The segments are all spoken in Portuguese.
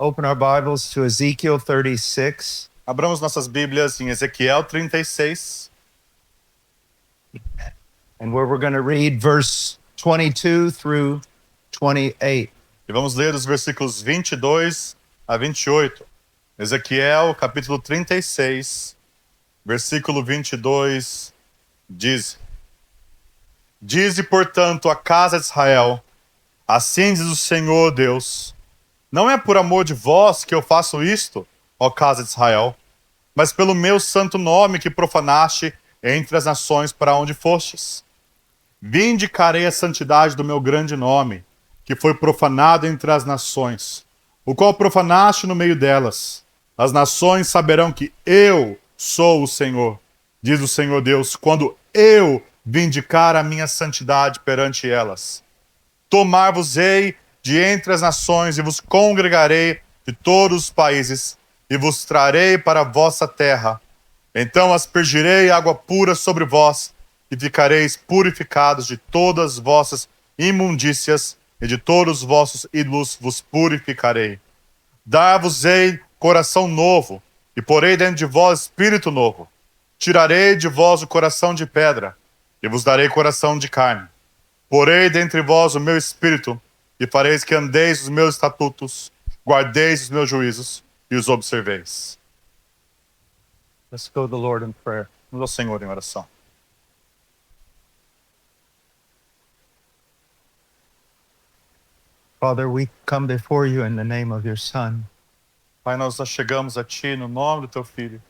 Open our Bibles to Ezekiel 36. Abramos nossas Bíblias em Ezequiel 36. And where we're going to read verse 22 through 28. E vamos ler os versículos 22 a 28. Ezequiel, capítulo 36, versículo 22, diz: Dize, portanto, a casa de Israel, assim diz o Senhor Deus, não é por amor de vós que eu faço isto, ó casa de Israel, mas pelo meu santo nome que profanaste entre as nações para onde fostes. Vindicarei a santidade do meu grande nome, que foi profanado entre as nações, o qual profanaste no meio delas. As nações saberão que eu sou o Senhor, diz o Senhor Deus, quando eu vindicar a minha santidade perante elas. Tomar-vos-ei de entre as nações e vos congregarei de todos os países e vos trarei para a vossa terra. Então aspergirei água pura sobre vós e ficareis purificados de todas as vossas imundícias e de todos os vossos ídolos vos purificarei. Dar-vos-ei coração novo e porei dentro de vós espírito novo. Tirarei de vós o coração de pedra e vos darei coração de carne. Porei dentre vós o meu espírito e fareis que andeis os meus estatutos, guardeis os meus juízos e os observeis. Let's go to the Lord in prayer. Vamos ao Senhor em oração. Father, we come before you in the name of your Son. Pai, nós chegamos a Ti no nome do Teu Filho.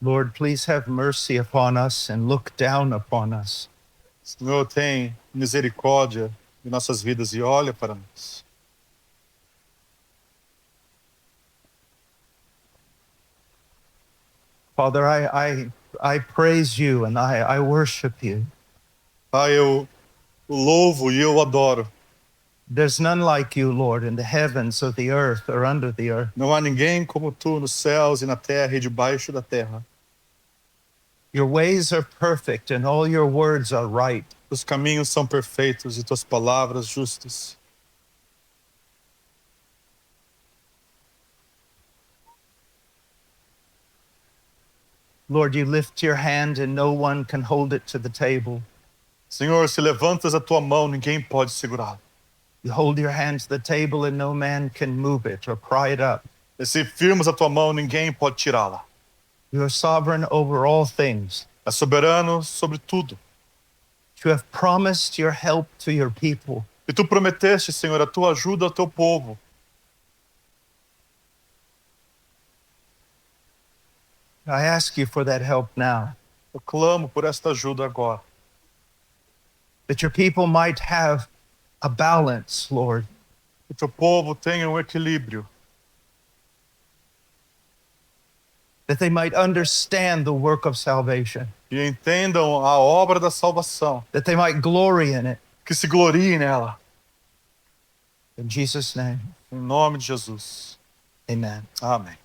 Lord, please have mercy upon us and look down upon us. Senhor, tem misericórdia de nossas vidas e olha para nós. Father, I praise you and I worship you. Pai, eu o louvo e eu o adoro. There's none like you, Lord, in the heavens or the earth or under the earth. Não há ninguém como Tu nos céus e na terra e debaixo da terra. Your ways are perfect and all your words are right. Os caminhos são perfeitos e Tuas palavras justas. Lord, you lift your hand and no one can hold it to the table. Senhor, se levantas a Tua mão, ninguém pode segurá-la. You hold your hand to the table and no man can move it or pry it up. E se firmas a Tua mão, ninguém pode tirá-la. You are sovereign over all things. É soberano sobre tudo. You have promised your help to your people. E Tu prometeste, Senhor, a Tua ajuda ao Teu povo. I ask you for that help now, Eu clamo por esta ajuda agora. that your people might have a balance, Lord, Que o Teu povo tenha um equilíbrio. that they might understand the work of salvation, Que entendam a obra da salvação. that they might glory in it. Que se gloriem nela. In Jesus' name, Em nome de Jesus. amen. Amém.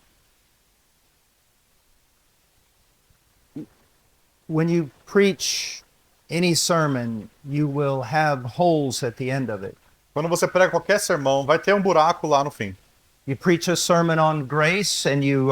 When you preach any sermon, you will have holes at the end of it. Quando você prega qualquer sermão, vai ter um buraco lá no fim. You preach a sermon on grace and you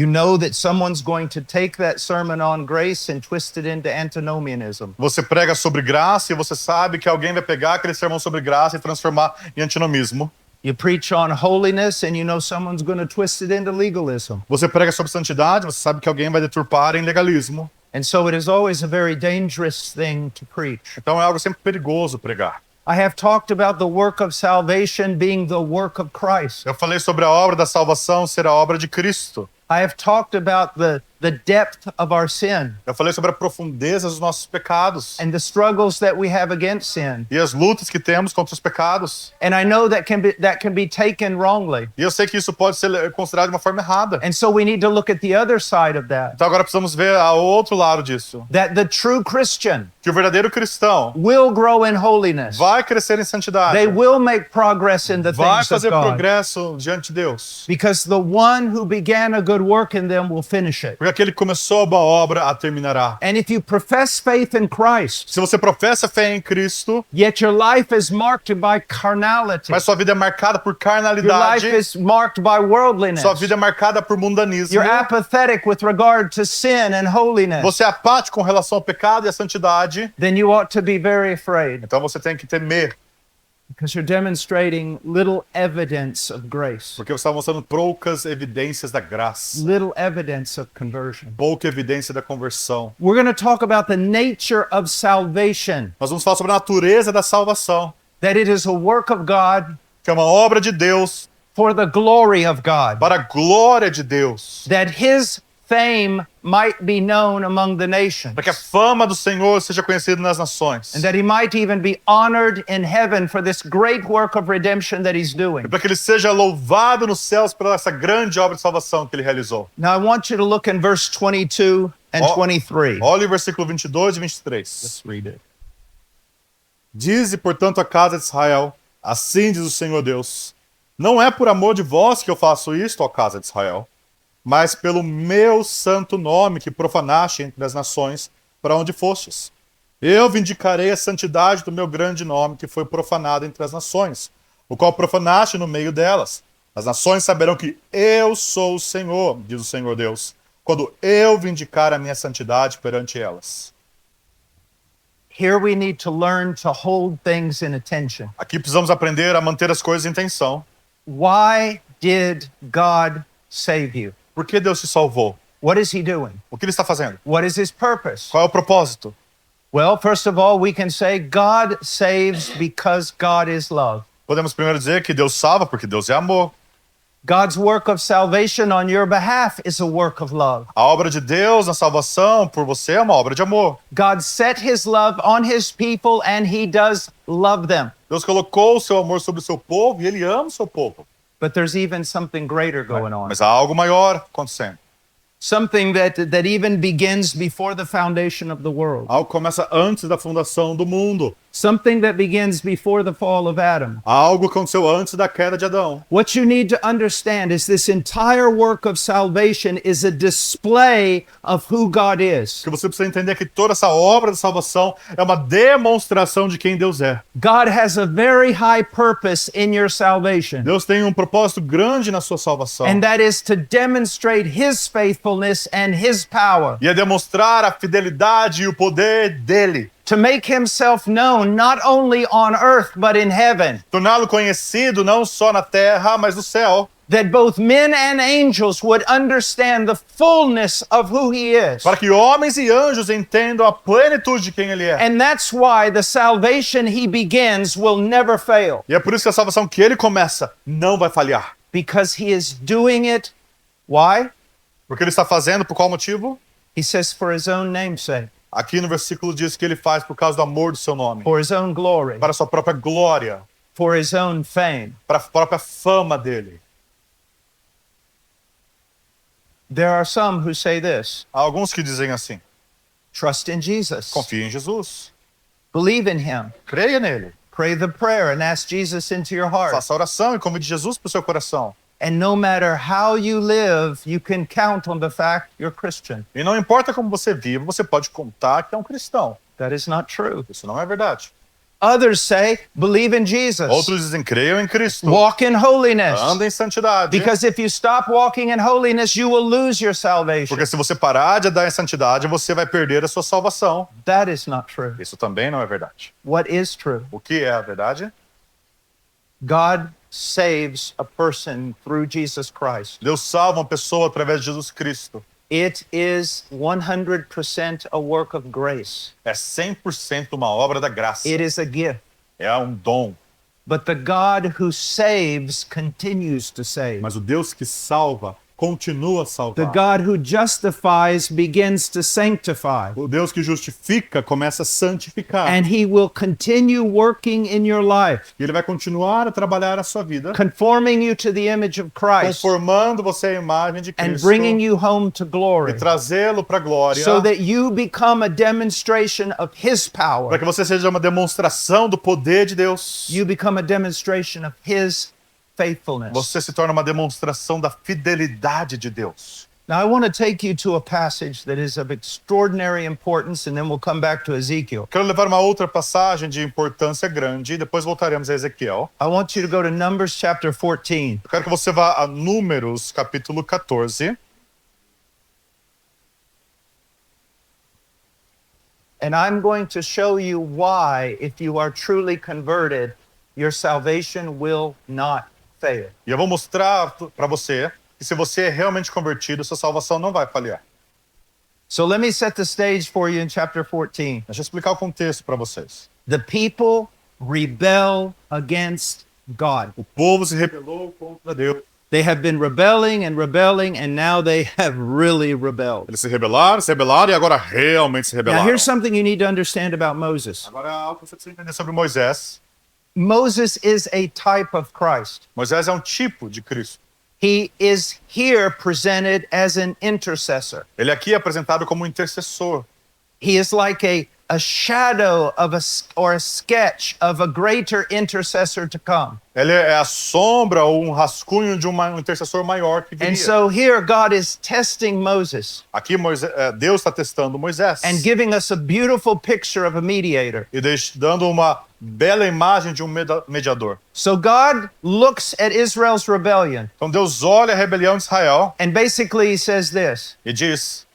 know that someone's going to take that sermon on grace and twist it into antinomianism. Você prega sobre graça e você sabe que alguém vai pegar aquele sermão sobre graça e transformar em antinomismo. You preach on holiness and you know someone's going to twist it into legalism. Você prega sobre santidade, você sabe que alguém vai deturpar em legalismo. And so it is always a very dangerous thing to preach. Então é algo sempre perigoso pregar. I have talked about the work of salvation being the work of Christ. Eu falei sobre a obra da salvação ser a obra de Cristo. I have talked about the depth of our sin Eu falei sobre a profundeza dos nossos pecados and the struggles that we have against sin. e as lutas que temos contra os pecados. And I know that can be taken wrongly. E eu sei que isso pode ser considerado de uma forma errada. And so we need to look at the other side of that. Então agora precisamos ver o outro lado disso. That the true Christian Que o verdadeiro cristão will grow in holiness. vai crescer em santidade. They will make progress in the Vai things of fazer God. progresso diante de Deus. Because the one who began a good work in them will finish it. Porque aquele que começou a boa obra a terminará. And if you profess faith in Christ, Se você professa fé em Cristo, yet your life is marked by carnality, mas sua vida é marcada por your life carnalidade, is marked by worldliness, sua vida é marcada por mundanismo, you're apathetic with regard to sin and holiness, você é apático com relação ao pecado e à santidade, then you ought to be very afraid então você tem que temer, because you're demonstrating little evidence of grace, porque você está mostrando poucas evidências da graça, little evidence of conversion. pouca evidência da conversão. We're going to talk about the nature of salvation, Nós vamos falar sobre a natureza da salvação, that it is a work of God que é uma obra de Deus for the glory of God, para a glória de Deus, that his fame might be known among the nations, para que a fama do Senhor seja conhecida nas nações, and that he might even be honored in heaven for this great work of redemption that he's doing. e para que ele seja louvado nos céus por essa grande obra de salvação que ele realizou. Now I want you to look in verse 22 and Oh. 23. Olha o versículo 22 e 23. Let's read it. Dize, portanto, a casa de Israel, assim diz o Senhor Deus, não é por amor de vós que eu faço isto, ó casa de Israel, mas pelo meu santo nome que profanaste entre as nações para onde fostes. Eu vindicarei a santidade do meu grande nome que foi profanado entre as nações, o qual profanaste no meio delas. As nações saberão que eu sou o Senhor, diz o Senhor Deus, quando eu vindicar a minha santidade perante elas. Here we need to learn to hold things in attention. Aqui precisamos aprender a manter as coisas em tensão. Why did God save you? Por que Deus te salvou? What is he doing? O que ele está fazendo? What is his purpose? Qual é o propósito? Well, first of all, we can say God saves because God is love. Podemos primeiro dizer que Deus salva porque Deus é amor. God's work of salvation on your behalf is a work of love. A obra de Deus na salvação por você é uma obra de amor. God set his love on his people and he does love them. Deus colocou o seu amor sobre o seu povo e ele ama o seu povo. But there's even something greater going on. Mas há algo maior acontecendo. Something that even begins before the foundation of the world. Algo que começa antes da fundação do mundo. Something that begins before the fall of Adam. Algo que aconteceu antes da queda de Adão. What you need to understand is this entire work of salvation is a display of who God is. O que você precisa entender é que toda essa obra de salvação é uma demonstração de quem Deus é. God has a very high purpose in your salvation, Deus tem um propósito grande na sua salvação. and that is to demonstrate his faithfulness and his power, E é demonstrar a fidelidade e o poder dele. to make himself known not only on earth but in heaven, Torná-lo conhecido não só na terra, mas no céu. that both men and angels would understand the fullness of who he is. Para que homens e anjos entendam a plenitude de quem ele é. And that's why the salvation he begins will never fail, E é por isso que a salvação que ele começa não vai falhar. because he is doing it. Why? Porque ele está fazendo por qual motivo? He says, for his own name's sake, Aqui no versículo diz que ele faz por causa do amor do seu nome. for his own glory, Para a sua própria glória. for his own fame. Para a própria fama dele. There are some who say this: Há alguns que dizem assim. trust in Jesus, Confie em Jesus. believe in him, Creia nele. pray the prayer and ask Jesus into your heart. Faça a oração e convide Jesus para o seu coração. And no matter how you live, you can count on the fact you're Christian. E não importa como você vive, você pode contar que é um cristão. That is not true. Isso não é verdade. Others say, believe in Jesus, Outros dizem, creiam em Cristo. walk in holiness. Anda em santidade. Because if you stop walking in holiness, you will lose your salvation. Porque se você parar de andar em santidade, você vai perder a sua salvação. That is not true. Isso também não é verdade. What is true? O que é a verdade? God saves a person through Jesus Christ. Deus salva uma pessoa através de Jesus Cristo. It is 100% a work of grace. É 100% uma obra da graça. It is a gift. É um dom. But the God who saves continues to save. Mas o Deus que salva continua a The salvar. God who justifies begins to sanctify. O Deus que justifica começa a santificar. And he will continue working in your life, E ele vai continuar a trabalhar a sua vida, conforming you to the image of Christ conformando você à imagem de and Cristo bringing you home to e glory, trazê-lo para a glória, so that you become a demonstration of his para power. que você seja uma demonstração do poder de Deus. You become a demonstration of his faithfulness. Você se torna uma demonstração da fidelidade de Deus. Now, I want to take you to a passage that is of extraordinary importance, and then we'll come back to Ezekiel. Quero levar uma outra passagem de importância grande e depois voltaremos a Ezequiel. I want you to go to Numbers chapter 14. Eu quero que você vá a Números, capítulo 14. And I'm going to show you why, if you are truly converted, your salvation will not fail. E eu vou mostrar para você que se você é realmente convertido, sua salvação não vai falhar. So let me set the stage for you in chapter 14. Deixa eu explicar o contexto para vocês. The people rebel against God. O povo se rebelou contra Deus. They have been rebelling, and now they have really rebelled. Eles se rebelaram e agora realmente se Now, rebelaram. here's something you need to understand about Moses. Agora, algo que você precisa entender sobre Moisés. Moses is a type of Christ. Moisés é um tipo de Cristo. He is here presented as an intercessor. Ele aqui é apresentado como um intercessor. He is like a shadow of or a sketch of a greater intercessor to come. Ele é a sombra ou um rascunho de um intercessor maior que viria. And so here God is testing Moses Aqui Deus está testando Moisés and giving us a beautiful picture of a mediator. e dando uma bela imagem de um mediador. So God looks at Israel's rebellion Então Deus olha a rebelião de Israel and basically he says this, e diz: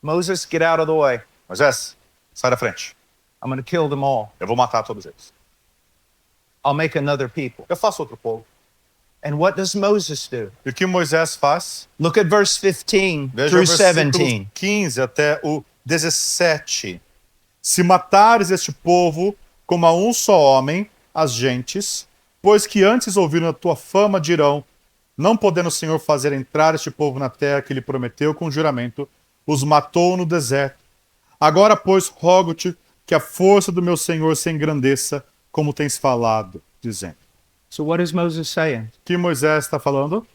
Moses, get out of the way. Moisés, sai da frente. I'm going to kill them all. Eu vou matar todos eles. I'll make another people. Eu faço outro povo. And what does Moses do? E o que Moisés faz? Look at verse 15 Veja through o versículo 17. 15 até o 17. Se matares este povo como a um só homem, as gentes, pois que antes ouviram a tua fama dirão, não podendo o Senhor fazer entrar este povo na terra que lhe prometeu com juramento, os matou no deserto. Agora, pois, rogo-te que a força do meu Senhor se engrandeça, como tens falado, dizendo. So what is Moses saying? O que Moisés está falando?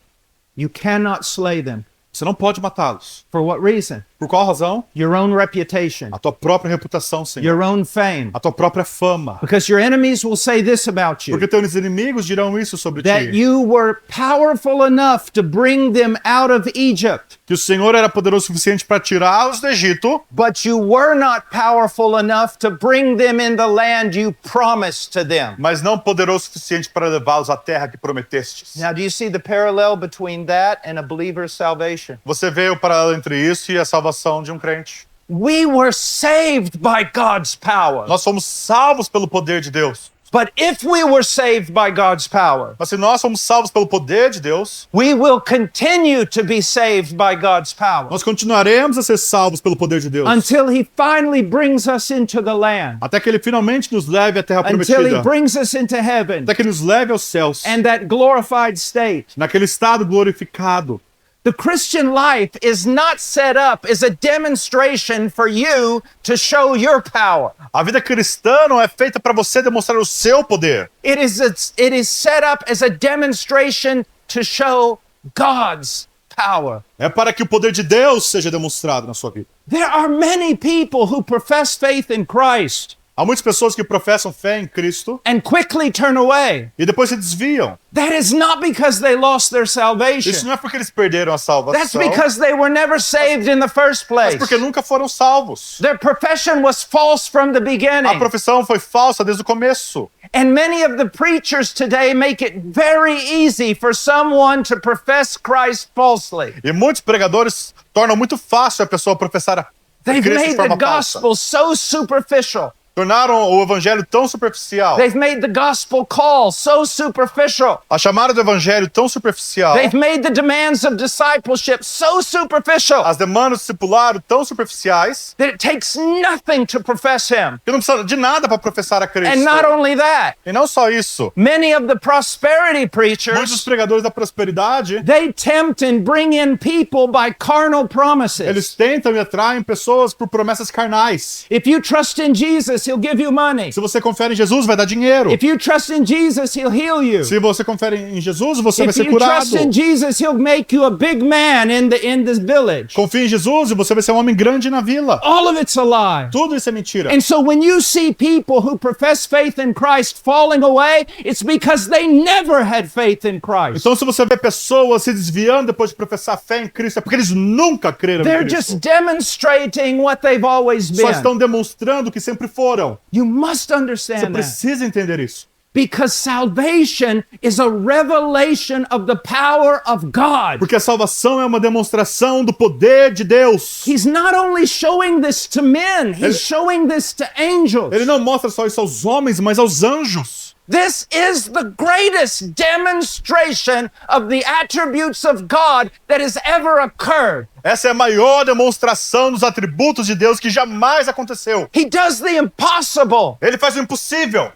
You cannot slay them. Você não pode matá-los. For what reason? Por qual razão? Your own reputation, A tua própria reputação, Senhor. your own fame. A tua própria fama. Because your enemies will say this about you, Porque teus inimigos dirão isso sobre that ti. you were powerful enough to bring them out of Egypt, Que o Senhor era poderoso o suficiente para tirá-los do Egito, but you were not powerful enough to bring them in the land you promised to them. mas não poderoso o suficiente para levá-los à terra que prometestes. Now, do you see the parallel between that and a believer's salvation? Você vê o paralelo entre isso e a salvação de um crente. We were saved by God's power. Nós somos salvos pelo poder de Deus. But if we were saved by God's power, Mas se nós somos salvos pelo poder de Deus, we will continue to be saved by God's power nós continuaremos a ser salvos pelo poder de Deus. until He finally brings us into the land, Até que Ele finalmente nos leve à terra until He prometida. brings us into heaven Até que nos leve aos céus. and that glorified state. Naquele estado glorificado. The Christian life is not set up as a demonstration for you to show your power. A vida cristã não é feita para você demonstrar o seu poder. It is set up as a demonstration to show God's power. É para que o poder de Deus seja demonstrado na sua vida. There are many people who profess faith in Christ Há muitas pessoas que professam fé em Cristo and quickly turn away. e depois se desviam. That is not because they lost their Isso salvation. não é porque eles perderam a That's salvação, because they were never saved in the first mas place. porque nunca foram salvos. Their profession was false from the A beginning. profissão foi falsa desde o começo. And many of the preachers today make it very easy for someone to profess Christ falsely. E muitos pregadores tornam muito fácil a pessoa professar a They've Cristo de made the forma falsa. gospel so superficial. Tornaram o evangelho tão superficial. They've made the gospel call so superficial. A chamada do evangelho tão superficial. They've made the demands of discipleship so superficial As demandas do discipulado tão superficiais that it takes nothing to profess him. que não precisa de nada para professar a Cristo. And not only that, E não só isso. many of the prosperity Muitos preachers, pregadores da prosperidade, they tempt and bring in people by carnal promises. eles tentam e atraem pessoas por promessas carnais. If you trust in Jesus, he'll give you money. Se você confere em Jesus, vai dar dinheiro. If you trust in Jesus, he'll heal you. Se você confere em Jesus, você vai If ser you curado. trust in Jesus, he'll make you a big man in the village. Confie em Jesus e você vai ser um homem grande na vila. All of it's a lie. Tudo isso é mentira. And so when you see people who profess faith in Christ falling away, it's because they never had faith in Christ. Então, se você vê pessoas se desviando depois de professar fé em Cristo, é porque eles nunca creram They're em just Cristo. demonstrating what they've always Só been. estão demonstrando que sempre foram. You must Você understand that. precisa entender isso. Because salvation is a revelation of the power of God. Porque a salvação é uma demonstração do poder de Deus. He's not only showing this to men, he's showing this to angels. Ele não mostra só isso aos homens, mas aos anjos. This is the greatest demonstration of the attributes of God that has ever occurred. Essa é a maior demonstração dos atributos de Deus que jamais aconteceu. He does the impossible. Ele faz o impossível.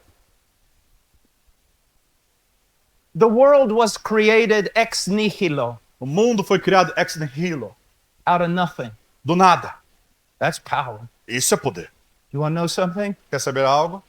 The world was created ex nihilo, O mundo foi criado ex nihilo, out of nothing. do nada. That's power. Isso é poder. You want to know something? Quer saber algo?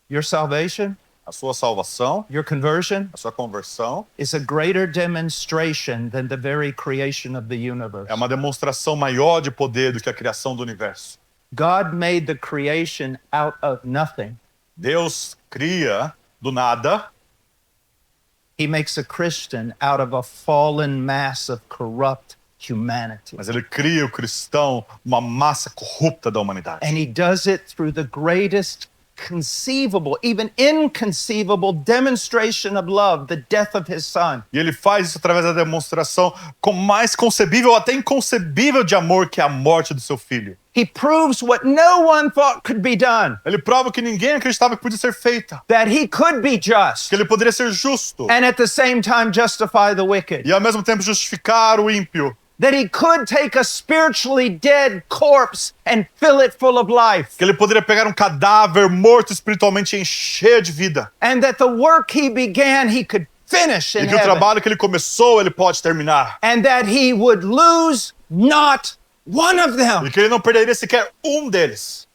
Your salvation, A sua salvação, your conversion, a sua conversão is a greater demonstration than the very creation of the universe. é uma demonstração maior de poder do que a criação do universo. God made the creation out of nothing. Deus cria do nada, He makes a Christian out of a fallen mass of corrupt humanity. mas ele cria o cristão, uma massa corrupta da humanidade. And he does it through the greatest conceivable, even inconceivable demonstration of love, the death of his son. E ele faz isso através da demonstração com mais concebível, até inconcebível de amor, que é a morte do seu filho. He proves what no one thought could be done, Ele prova que ninguém acreditava que podia ser feita, that he could be just que ele poderia ser justo and at the same time justify the wicked, e ao mesmo tempo justificar o ímpio, that he could take a spiritually dead corpse and fill it full of life, que ele poderia pegar um cadáver morto espiritualmente e encher de vida, and that the work he began he could finish in e que o heaven, trabalho que ele começou ele pode terminar, and that he would lose not one of them. e que ele não perderia sequer um deles.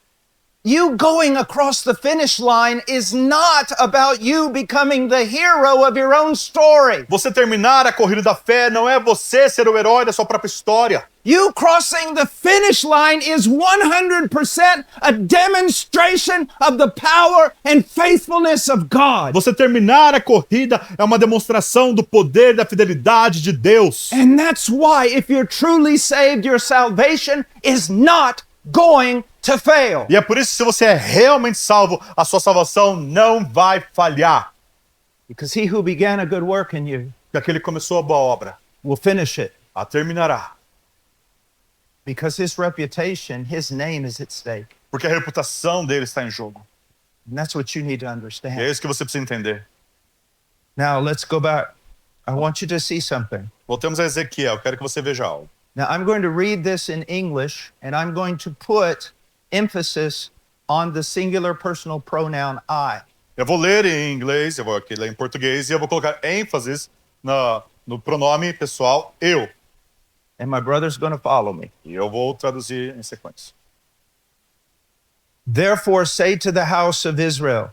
You going across the finish line is not about you becoming the hero of your own story. Você terminar a corrida da fé não é você ser o herói da sua própria história. You crossing the finish line is 100% a demonstration of the power and faithfulness of God. Você terminar a corrida é uma demonstração do poder e da fidelidade de Deus. And that's why, if you're truly saved, your salvation is not going to fail. E é por isso que se você é realmente salvo, a sua salvação não vai falhar. Because he who began a good work in you Porque aquele que começou a boa obra, will finish it. a terminará. Because his reputation, his name is at stake. Porque a reputação dele está em jogo. And that's what you need to E é understand. isso que você precisa entender. Now, let's go back. I want you to see something. Voltemos a Ezequiel, quero que você veja algo. Now, I'm going to read this in English, and I'm going to put emphasis on the singular personal pronoun I. Eu vou ler em inglês, eu vou aqui ler em português, e eu vou colocar ênfase no pronome pessoal eu. And my brother's going to follow me. E eu vou traduzir em sequência. Therefore, say to the house of Israel,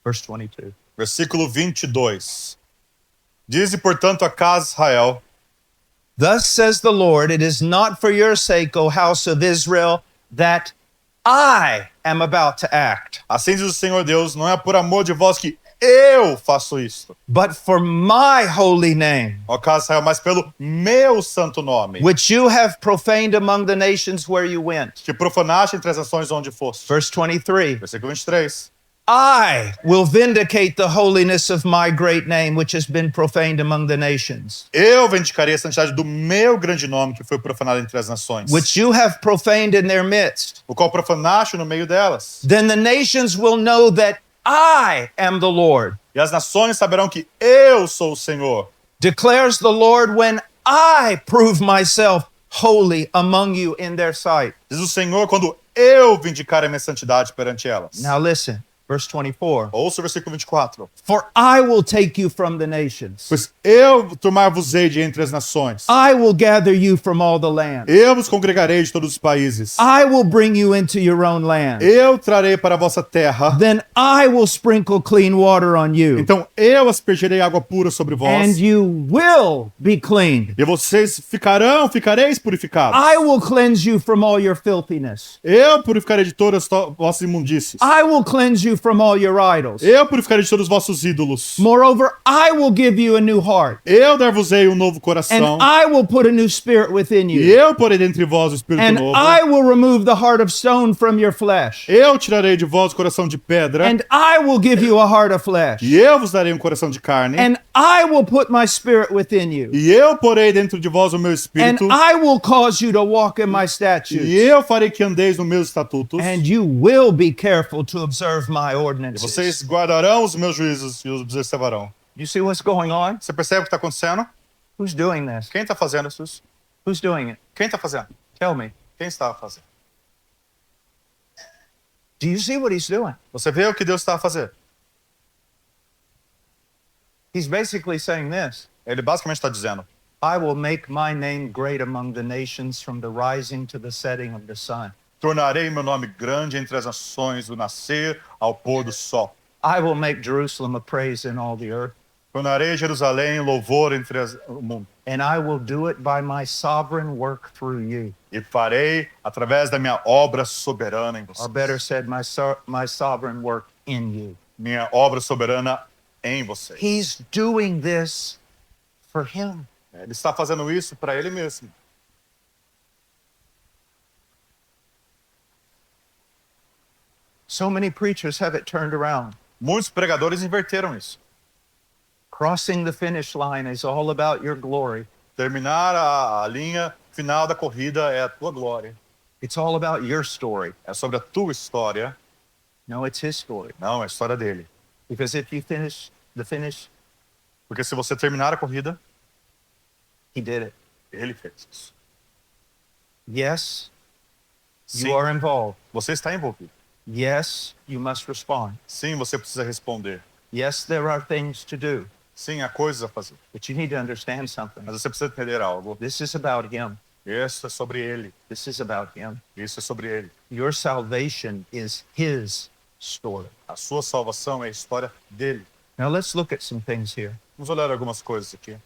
verse 22. Versículo 22. Dize, portanto, a casa de Israel: Thus says the Lord, it is not for your sake, O house of Israel, that I am about to act, assim diz o Senhor Deus, não é por amor de vós que eu faço isto, but for my holy name, ó casa de Israel, mas pelo meu santo nome, which you have profaned among the nations where you went. que profanaste entre as nações onde foste. Verse 23. Versículo 23. I will vindicate the holiness of my great name, which has been profaned among the nations, Eu vindicarei a santidade do meu grande nome, que foi profanado entre as nações, which you have profaned in their midst. o qual profanaste no meio delas. Then the nations will know that I am the Lord, E as nações saberão que eu sou o Senhor, declares the Lord, when I prove myself holy among you in their sight. diz o Senhor, quando eu vindicar a minha santidade perante elas. Now listen, verse 24. Ouça o versículo 24. For I will take you from the nations. Pois eu tomar-vos-ei de entre as nações. I will gather you from all the lands. Eu vos congregarei de todos os países. I will bring you into your own land. Eu trarei para a vossa terra. Then I will sprinkle clean water on you, Então eu aspergirei água pura sobre and vós. you will be cleaned. E vocês ficareis purificados. I will cleanse you from all your filthiness. Eu purificarei de todas as vossas imundícies. I will cleanse you from all your idols. Eu purificarei de todos os vossos ídolos. Moreover, I will give you a new heart, Eu dar-vos-ei um novo coração. and I will put a new spirit within E you, eu porei dentre vós o Espírito and novo. I will remove the heart of stone from your flesh, Eu tirarei de vós o coração de pedra. and I will give you a heart of flesh, E eu vos darei um coração de carne. and I will put my spirit within you, E eu porei dentro de vós o meu and Espírito. I will cause you to walk in my E statutes, eu farei que andeis nos meus estatutos. and you will be careful to observe my E ordinances. vocês guardarão os meus juízos e os observarão. You see what's going on? Você percebe o que está acontecendo? Who's doing this? Quem está fazendo isso? Who's doing it? Quem está fazendo? Tell me. Quem está fazendo? Do you see what he's doing? Você vê o que Deus está a fazer? He's basically saying this: Ele basicamente está dizendo: I will make my name great among the nations from the rising to the setting of the sun. tornarei meu nome grande entre as nações, do nascer ao pôr do sol. I will make Jerusalem a praise in all the earth, Tornarei Jerusalém louvor entre o mundo. and I will do it by my sovereign work through you. E farei através da minha obra soberana em Or vocês. better said, my sovereign work in you. Minha obra soberana em vocês. He's doing this for him. Ele está fazendo isso para ele mesmo. So many preachers have it turned around. Muitos pregadores inverteram isso. Crossing the finish line is all about your glory. Terminar a linha final da corrida é a tua glória. It's all about your story. É sobre a tua história. No, it's his story. Não, é a história dele. Because if you finish the finish, Porque se você terminar a corrida, he did it. ele fez isso. Yes, Sim, you are involved. você está envolvido. Yes, you must respond. Sim, você precisa responder. Yes, there are things to do. Sim, há coisas a fazer. But you need to understand something. Mas você precisa entender algo. This is about him. Isso é sobre ele. This is about him. Isso é sobre ele. Your salvation is his story. A sua salvação é a história dele. Now let's look at some things here. Vamos olhar algumas coisas aqui.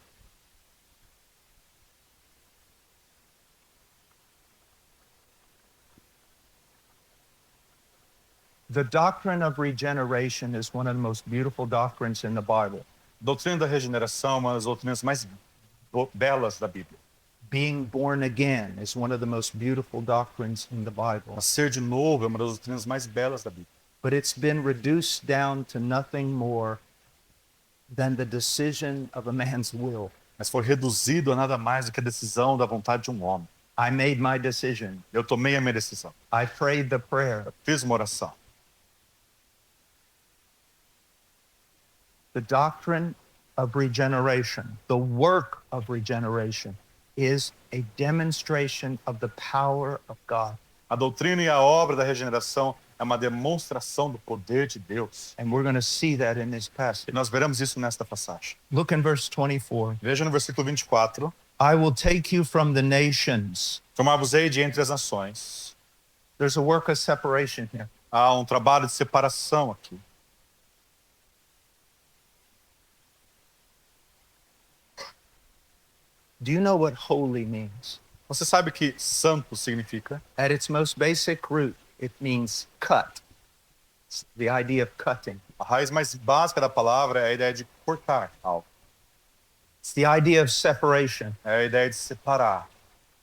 The doctrine of regeneration is one of the most beautiful doctrines in the Bible. Doutrina da regeneração é uma das doutrinas mais belas da Bíblia. Being born again is one of the most beautiful doctrines in the Bible. Nascer de novo é uma das doutrinas mais belas da Bíblia. But it's been reduced down to nothing more than the decision of a man's will. Mas foi reduzido a nada mais do que a decisão da vontade de um homem. I made my decision. Eu tomei a minha decisão. I prayed the prayer. Eu fiz uma oração. The doctrine of regeneration, the work of regeneration, is a demonstration of the power of God. A doutrina e a obra da regeneração é uma demonstração do poder de Deus. And we're going to see that in this E passage. nós veremos isso nesta passagem. Look in verse 24. Veja no versículo 24. I will take you from the nations. Tomar-vos-ei de entre as nações. There's a work of separation here. Há um trabalho de separação aqui. Do you know what holy means? Você sabe o que santo significa? At its most basic root, it means cut. It's the idea of cutting. A raiz mais básica da palavra é a ideia de cortar algo. It's the idea of separation. É a ideia de separar.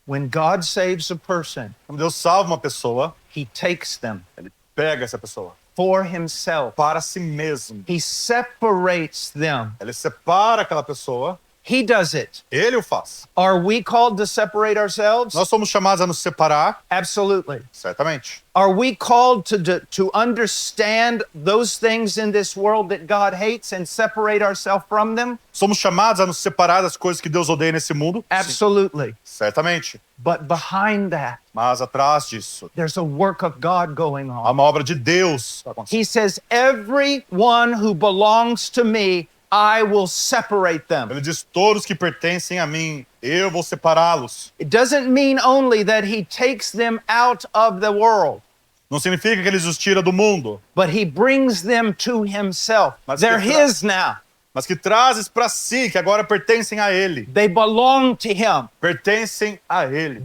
When God saves a person, Quando Deus salva uma pessoa, he takes them ele pega essa pessoa, for himself. para si mesmo. He separates them. Ele separa aquela pessoa, He does it. ele o faz. Are we called to separate ourselves? Nós somos chamados a nos separar, Absolutely. certamente. Are we called to understand those things in this world that God hates and separate ourselves from them? Somos chamados a nos separar das coisas que Deus odeia nesse mundo? Sim, Absolutely. certamente. But behind that, Mas atrás disso, there's a work of God going há on. uma obra de Deus acontecendo. He says, everyone who belongs to me, I will separate them. Ele diz, todos que pertencem a mim, eu vou separá-los. It doesn't mean only that he takes them out of the world, Não significa que ele os tira do mundo, but he brings them to himself. Mas They're que tra- his now. mas que trazes para si, que agora pertencem a ele. They belong to him. Pertencem a ele.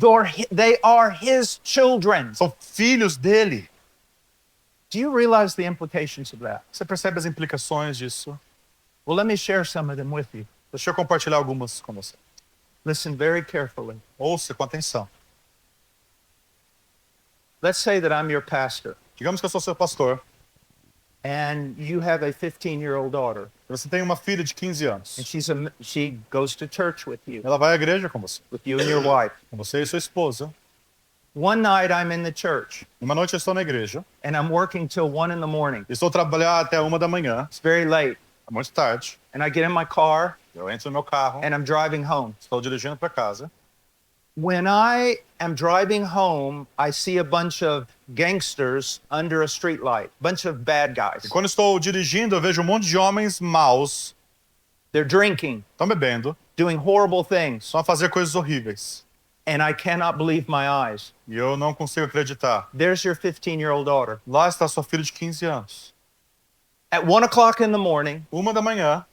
They are his children. São filhos dele. Do you realize the implications of that? Você percebe as implicações disso? Well, let me share some of them with you. Deixa eu compartilhar algumas com você. Listen very carefully. Ouça com atenção. Let's say that I'm your pastor Digamos que eu sou seu pastor. and you have a 15-year-old daughter Você tem uma filha de 15 and anos. she goes to church with you Ela vai à igreja com and your wife. você e sua esposa. One night I'm in the church Uma noite eu estou na igreja. and I'm working till 1 in the morning. Estou trabalhando até 1 da manhã. It's very late. É muito tarde. And I get in my car Eu entro no meu carro. and I'm driving home. Estou dirigindo para casa. When I am driving home, I see a bunch of gangsters under a streetlight, bunch of bad guys. E quando estou dirigindo, eu vejo um monte de homens maus. They're drinking, Estão bebendo. doing horrible things, Só a fazer coisas horríveis. and I cannot believe my eyes. E eu não consigo acreditar. There's your 15-year-old daughter. Lá está sua filha de 15 anos. At 1 o'clock in the morning, 1 da manhã,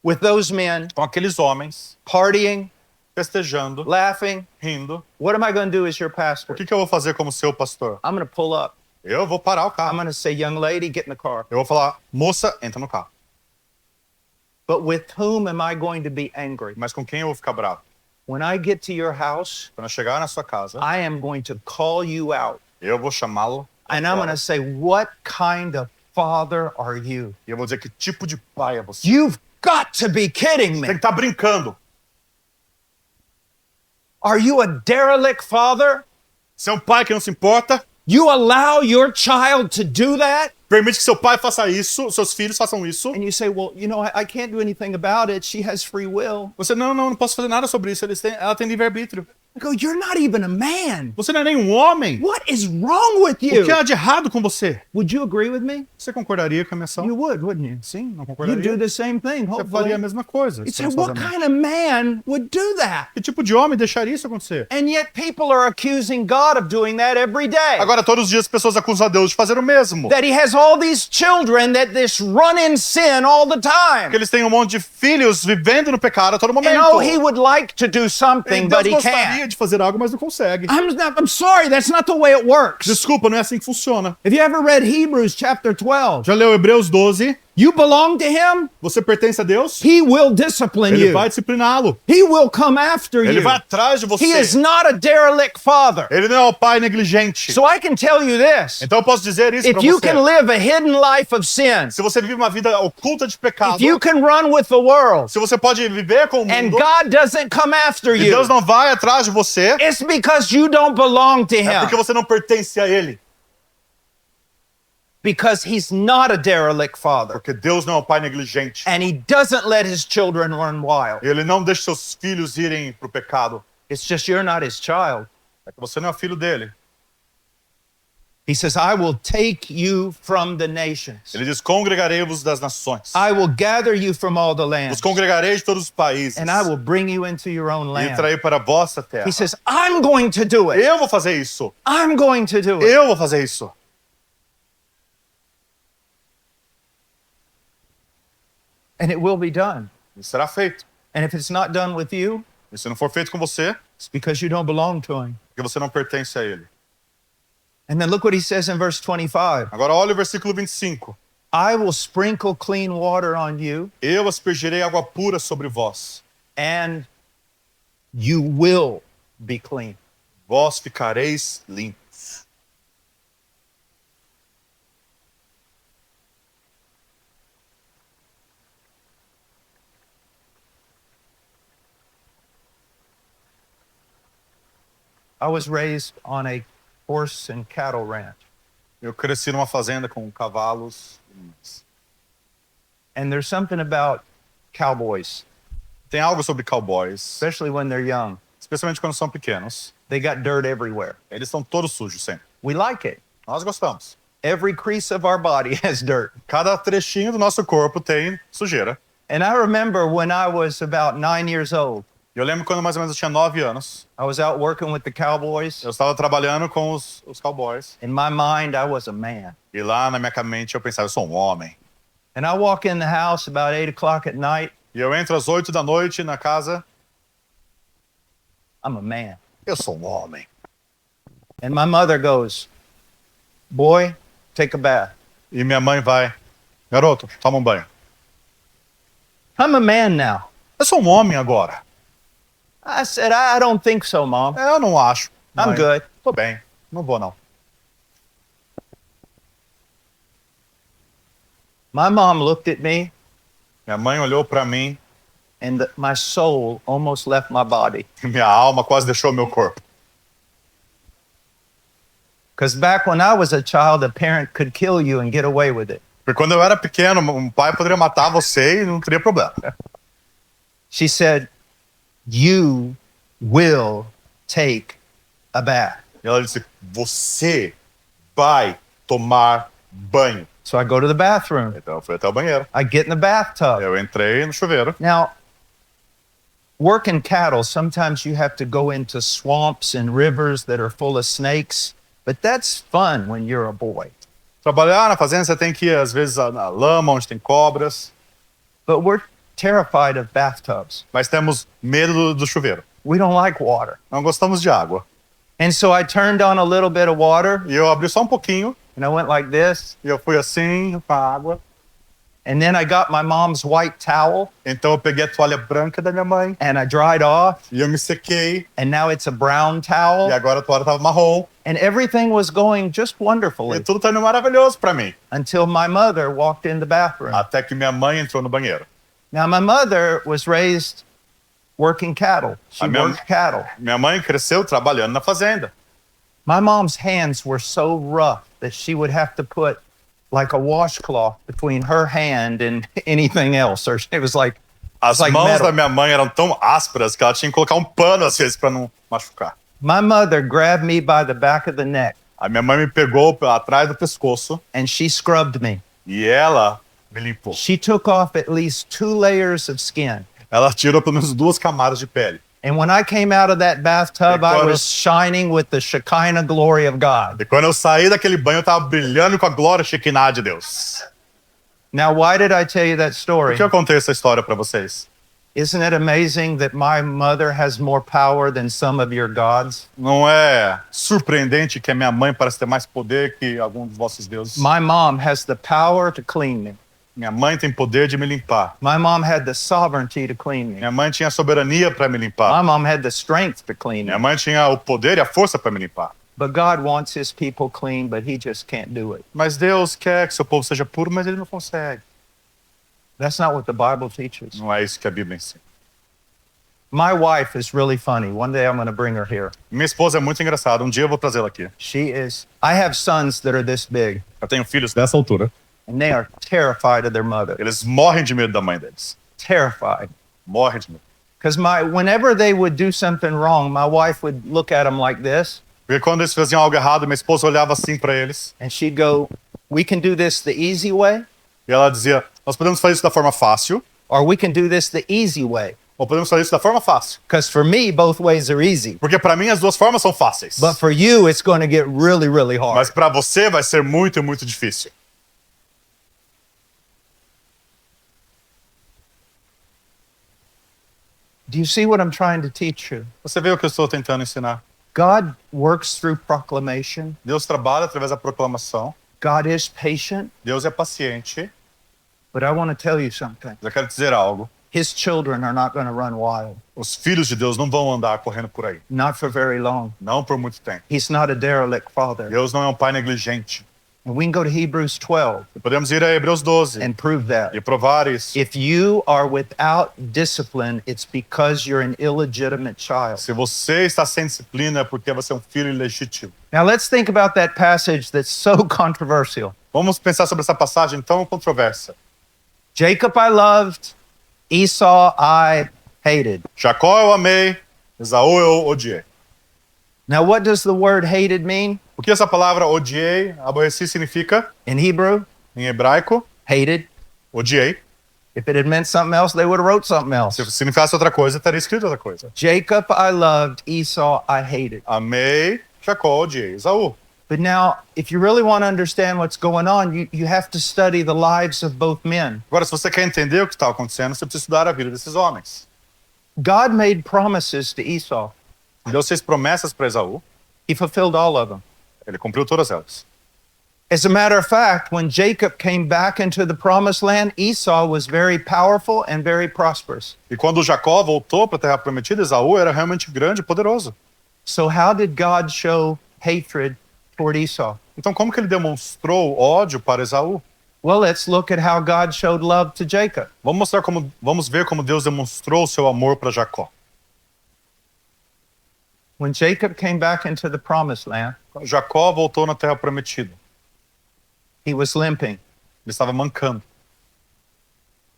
with those men com aqueles homens partying, festejando, laughing, rindo. what am I going to do as your pastor? O que eu vou fazer como seu pastor? I'm going to pull up. Eu vou parar o I'm carro. going to say, young lady, get in the car. Eu vou falar, moça, entra no carro. But with whom am I going to be angry? Mas com quem eu vou ficar bravo? When I get to your house, Quando eu chegar na sua casa, I am going to call you out. eu vou chamá-lo. And I'm going to say, what kind of father are you? E eu vou dizer que tipo de pai é você. You've got to be kidding Tem que me. estar brincando. Are you a derelict father? Você é um pai que não se importa. You allow your child to do that? Permite que seu pai faça isso, seus filhos façam isso. And you say, well, you know, I can't do anything about it. She has free will. Você, não posso fazer nada sobre isso. Ela tem livre-arbítrio. I go, you're not even a man. Você não é nem um homem. What is wrong with O you? que há de errado com você? Would you agree with me? Você concordaria com a minha ação? You would, wouldn't you? Sim, não You'd concordaria. do the same thing, Você faria hopefully. a mesma coisa. You say, what esperançosamente. kind of man would do that? Que tipo de homem deixaria isso acontecer? And yet people are accusing God of doing that every day. Agora, todos os dias, as pessoas acusam a Deus de fazer o mesmo. That he has all these children that this run in sin all the Que time. eles têm um monte de filhos vivendo no pecado a todo momento. And oh, he would like to do E something, Deus but he gostaria can't. de fazer algo, mas não consegue. I'm sorry, that's not the way it works. Desculpa, não é assim que funciona. Have you ever read Hebrews chapter 12? Já leu Hebreus 12? You belong to him, Você pertence a Deus? he will discipline Ele you. vai discipliná-lo. He will come after Ele you. vai atrás de você. He is not a derelict father. Ele não é o pai negligente. So I can tell you this. Então eu posso dizer isso If para you você. can live a hidden life of sin, Se você vive uma vida oculta de pecado, if you can run with the world, se você pode viver com o and mundo, God doesn't come after e you, Deus não vai atrás de você, it's because you don't belong to é porque him. você não pertence a Ele. Because he's not a derelict father. Porque Deus não é um pai negligente. And he doesn't let his children run wild. Ele não deixa seus filhos irem para o pecado. It's just you're not his child. É que você não é filho dele. He says, I will take you from the nations. Ele diz, congregarei-vos das nações. I will gather you from all the Os lands. congregarei de todos os países. And I will bring you into your own E land. trair para a vossa terra. He says, I'm going to do it. Eu vou fazer isso. I'm going to do it. Eu vou fazer isso. And it will be done. Isso será feito. And if it's not done with you, E se não for feito com você, it's because you don't belong to him. porque você não pertence a Ele. And then look what he says in verse 25. Agora olha o versículo 25. I will sprinkle clean water on you, Eu aspergirei água pura sobre vós. and you will be clean. Vós ficareis limpos. I was raised on a horse and cattle ranch. Eu cresci numa fazenda com cavalos. And there's something about cowboys, Tem algo sobre cowboys, especially when they're young. especialmente quando são pequenos. They got dirt everywhere. Eles estão todos sujos sempre. We like it. Nós gostamos. Every crease of our body has dirt. Cada trechinho do nosso corpo tem sujeira. And I remember when I was about 9 years old, Eu lembro quando mais ou menos eu tinha 9 anos. I was out working with the cowboys. Eu estava trabalhando com os cowboys. In my mind, I was a man. E lá na minha mente eu pensava, eu sou um homem. And I walk in the house about 8 o'clock at night. E eu entro às 8 da noite na casa, I'm a man. eu sou um homem. And my mother goes, boy, take a bath. E minha mãe vai, garoto, toma um banho. I'm a man now. Eu sou um homem agora. I said, I don't think so, Mom. Eu não acho. I'm Mãe, good. Tô bem, não vou não. My mom looked at me Minha mãe olhou pra mim and my soul almost left my body. e minha alma quase deixou meu corpo. Because back when I was a child, a parent could kill you and get away with it. Porque quando eu era pequeno, um pai poderia matar você e não teria problema. She said, you will take a bath. E ela disse, você vai tomar banho. So I go to the bathroom. Então eu fui até o banheiro. I get in the bathtub. Eu entrei no chuveiro. Now, working cattle, sometimes you have to go into swamps and rivers that are full of snakes, but that's fun when you're a boy. Trabalhar na fazenda, você tem que ir, às vezes, na lama, onde tem cobras. But we're terrified of bathtubs. Mas temos medo do chuveiro. We don't like water. Não gostamos de água. And so I turned on a little bit of water E eu abri só um pouquinho. and I went like this. E eu fui assim, com a água. And then I got my mom's white towel Então eu peguei a toalha branca da minha mãe. and I dried off. E eu me sequei. And now it's a brown towel. E agora a toalha estava marrom. And everything was going just E wonderfully tudo tá indo maravilhoso pra mim. until my mother walked in the bathroom. Até que minha mãe entrou no banheiro. Now, my mother was raised working cattle. She I mean- worked cattle. Minha mãe cresceu trabalhando na fazenda. My mom's hands were so rough that she would have to put like a washcloth between her hand and anything else. Or it was like, As like mãos metal. da minha mãe eram tão ásperas que ela tinha que colocar um pano às vezes pra não machucar. my mother grabbed me by the back of the neck A minha mãe me pegou atrás do pescoço and she scrubbed me. e ela me limpou. She took off at least 2 layers of skin. Ela tirou pelo menos 2 camadas de pele. And when I came out of that bathtub, I was shining with the Shekinah glory of God. E quando eu saí daquele banho, eu tava brilhando com a glória Shekinah de Deus. Now, why did I tell you that Por story? que eu contei essa história pra vocês? Isn't it amazing that my mother has more power than some of your gods? Não é surpreendente que a minha mãe parece ter mais poder que algum dos vossos deuses? My mom has the power to clean me. Minha mãe tem poder de me limpar. My mom had the sovereignty to clean me. Minha mãe tinha a soberania para me limpar. My mom had the strength to clean Minha me. mãe tinha o poder e a força para me limpar. But God wants his people clean, but he just can't do it. Mas Deus quer que seu povo seja puro, mas ele não consegue. That's not what the Bible teaches. Não é isso que a Bíblia ensina. My wife is really funny. One day I'm going to bring her here. Minha esposa é muito engraçada. Um dia eu vou trazê-la aqui. I have sons that are this big, Eu tenho filhos dessa altura. and they are terrified of their mother. Eles morrem de medo da mãe deles. Terrified. Morrem de medo. Because whenever they would do something wrong, my wife would look at them like this, Porque quando eles faziam algo errado, minha esposa olhava assim para eles. and she'd go, "We can do this the easy way, E ela dizia, nós podemos fazer isso da forma fácil, or we can do this the easy way. ou podemos fazer isso da forma fácil. Because for me, both ways are easy. Porque para mim as duas formas são fáceis. But for you, it's going to get really, really hard." Mas para você vai ser muito, muito difícil. Do you see what I'm trying to teach you? Você vê o que eu estou tentando ensinar. God works through proclamation. Deus trabalha através da proclamação. God is patient. Deus é paciente. But I want to tell you something. Mas eu quero dizer algo. His children are not going to run wild, Os filhos de Deus não vão andar correndo por aí. not for very long. Não por muito tempo. He's not a derelict father. Deus não é um pai negligente. And we can go to Hebrews 12 E podemos ir a Hebreus 12 and prove that. e provar isso. If you are without discipline, it's because you're an illegitimate child. Se você está sem disciplina é porque você é um filho ilegítimo. Now let's think about that passage that's so controversial. Vamos pensar sobre essa passagem tão controversa. Jacob I loved, Esau I hated. Jacó eu amei, Esaú eu odiei. Now what does the word hated mean O que essa palavra odiei, aborreci significa, in Hebrew? em hebraico, Hated. odiei. If it had meant something else, they would have wrote something Se else. significasse outra coisa, teria escrito outra coisa. Jacob I loved, Esau I hated. Amei, Jacó, odiei, Esaú. But now, if you really want to understand what's going on, you have to study the lives of both men. Agora, se você quer entender o que está acontecendo, você precisa estudar a vida desses homens. God made promises to Esau. Deus fez promessas para Esaú, He fulfilled all of them. ele cumpriu todas elas. As a matter of fact, when Jacob came back into the promised land, Esau was very powerful and very prosperous. E quando Jacó voltou para a terra prometida, Esaú era realmente grande e poderoso. So how did God show hatred toward Esau? Então, como que ele demonstrou ódio para Esaú? Well, let's look at how God showed love to Jacob. Vamos ver como Deus demonstrou seu amor para Jacó. When Jacob came back into the promised land, Quando Jacó voltou na terra prometida, he was limping ele estava mancando.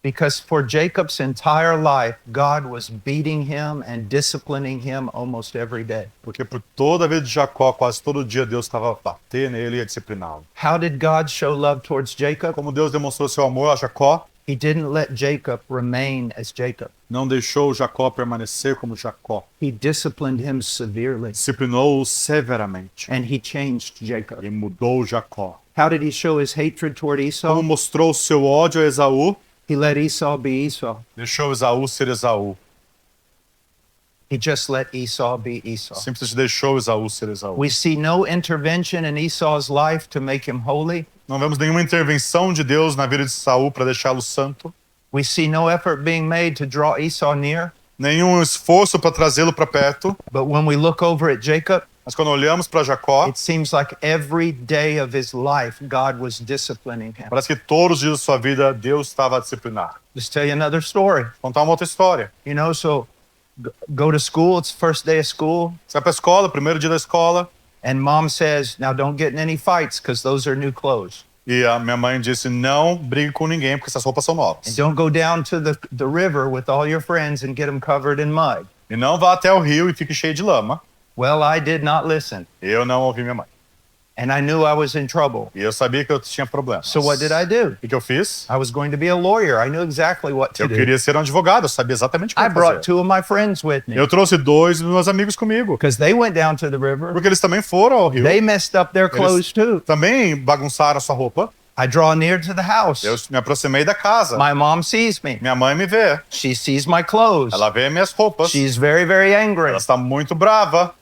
because for Jacob's entire life, God was beating him and disciplining him almost every day. Porque por toda a vida de Jacó, quase todo dia, Deus estava batendo nele e ia discipliná-lo. How did God show love towards Jacob? Como Deus demonstrou seu amor a Jacó, He didn't let Jacob remain as Jacob. não deixou Jacó permanecer como Jacó. He disciplined him severely, Disciplinou-o severamente and he changed Jacob. e mudou Jacó. How did he show his hatred toward Como Esau? mostrou seu ódio a Esaú, He let Esau be Esau. deixou Esaú ser Esaú. He just let Esau be Esau. Simplesmente deixou Esaú ser Esaú. We see no intervention in Esau's life to make him holy. Não vemos nenhuma intervenção de Deus na vida de Esaú para deixá-lo santo. We see no effort being made to draw Esau near. Nenhum esforço para trazê-lo para perto. But when we look over at Jacob, Mas quando olhamos para Jacó, it seems like every day of his life, God was disciplining him. parece que todos os dias da sua vida Deus estava a disciplinar. Let's tell you another story. Vou contar uma outra história. You know, so go to school, it's first day of school, Você vai para a escola, primeiro dia da escola, and mom says, now don't get in any fights because those are new clothes. e a minha mãe disse, não brigue com ninguém porque essas roupas são And novas. don't go down to the river with all your friends and get them covered in mud. E não vá até o rio e fique cheio de lama. Well, I did not listen, Eu não ouvi minha mãe. and I knew I was in trouble. E eu sabia que eu tinha problemas. So what did I do? O que eu fiz? I was going to be a lawyer. I knew exactly what to Eu do. queria ser um advogado, eu sabia exatamente o que I eu ia brought fazer. two of my friends with me Eu trouxe 2 dos meus amigos comigo, because they went down to the river. porque eles também foram ao rio. They messed up their clothes too. Também bagunçaram a sua roupa. I draw near to the house. Eu me aproximei da casa. My mom sees me. Minha mãe me vê. She sees my clothes. Ela vê minhas roupas. She's very, very angry. Ela está muito brava.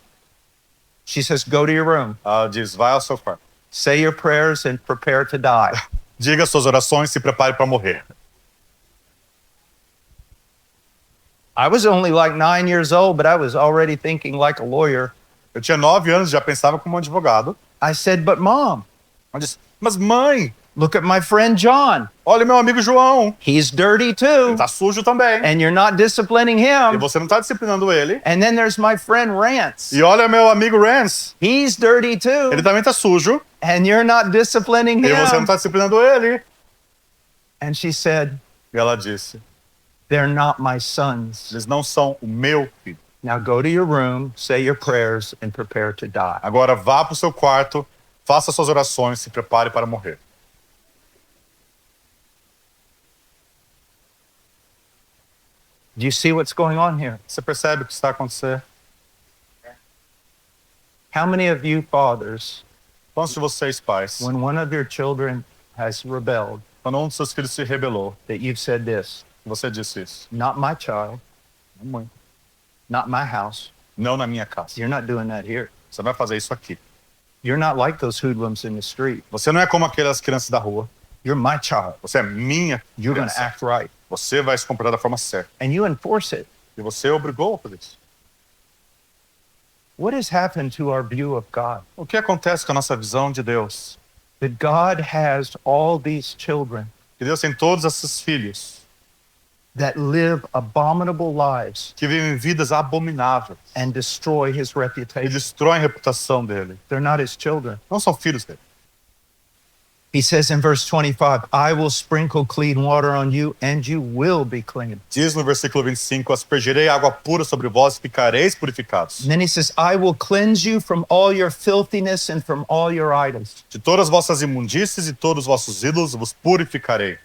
She says, go to your room. Ela diz, vai ao seu quarto. Say your prayers and prepare to die. Diga suas orações e se prepare para morrer. I was only like 9 years old, but I was already thinking like a lawyer. Eu tinha 9 anos e já pensava como um advogado. I said, but mom, Ela disse, mas mãe, look at my friend John. olha meu amigo João. He's dirty Ele too, tá sujo também. and you're not disciplining E him. você não tá disciplinando ele. And then there's my friend Rance. E olha meu amigo Rance. He's dirty too, Ele também tá sujo. and you're not disciplining E você não him. tá disciplinando ele. And she said, E ela disse, they're not my sons. eles não são o meu filho. Now go to your room, say your prayers, and prepare to die. Agora vá pro seu quarto, faça suas orações, se prepare para morrer. Do you see what's going on here? Você percebe o que está acontecendo? How many of you fathers, Quantos de vocês, pais, when one of your children has rebelled, quando um dos seus filhos se rebelou, that you've said this, você disse isso? not my child, Mãe, not my house. não na minha casa. You're not doing that here. Você vai fazer isso aqui. You're not like those hoodlums in the street. Você não é como aquelas crianças da rua. You're my child. Você é minha You're going to criança. act right. Você vai se comportar da forma certa. And you enforce it. E você obrigou a fazer isso. What has happened to our view of God? O que acontece com a nossa visão de Deus? that God has all these children Que Deus tem todos esses filhos that live abominable lives que vivem vidas abomináveis and destroy his e reputation. destroem a reputação dele. They're not his children. Não são filhos dele. He says in verse 25, I will sprinkle clean water on you and you will be clean. Diz no versículo 25, aspergirei água pura sobre vós e ficareis purificados. And then he says, I will cleanse you from all your filthiness and from all your idols. De todas as vossas imundícies e todos os vossos ídolos vos purificarei.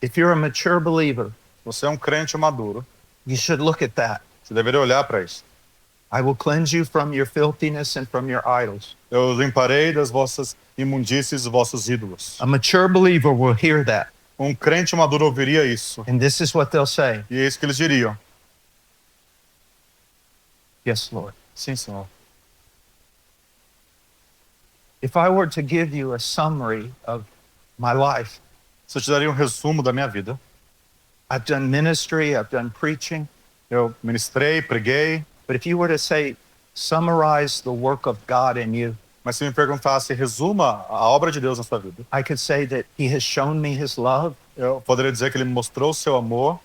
If you're a mature believer, Você é um crente maduro. you should look at that. Você deveria olhar para isso. I will cleanse you from your filthiness and from your idols. Eu limparei das vossas imundícies e dos vossos ídolos. A mature believer will hear that. Um crente maduro ouviria isso. And this is what they'll say. E é isso que eles diriam. Yes, Lord. Sim, Senhor. If I were to give you a summary of my life, Se eu te daria um resumo da minha vida. I've done ministry, I've done preaching, Eu ministrei, preguei, but if you were to say, summarize the work of God in you, mas se me perguntasse, resuma a obra de Deus na sua vida, I could say that He has shown me His love, eu poderia dizer que Ele me mostrou o seu amor,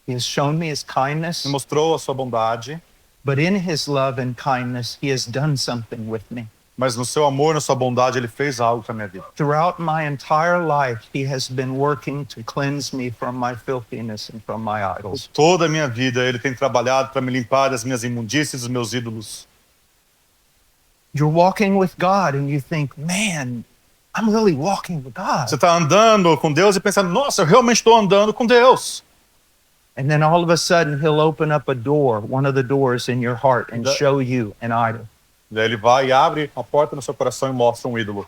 He has shown me His kindness, me mostrou a sua bondade, but in His love and kindness, He has done something with me. mas no seu amor, na sua bondade, Ele fez algo com a minha vida. Throughout my entire life, He has been working to cleanse me from my filthiness and from my idols. Toda a minha vida, Ele tem trabalhado para me limpar das minhas imundícies e dos meus ídolos. You're walking with God and you think, man, I'm really walking with God. Você está andando com Deus e pensando, nossa, eu realmente estou andando com Deus. And then all of a sudden, He'll open up a door, one of the doors in your heart, and That- show you an idol. Daí Ele vai e abre a porta no seu coração e mostra um ídolo.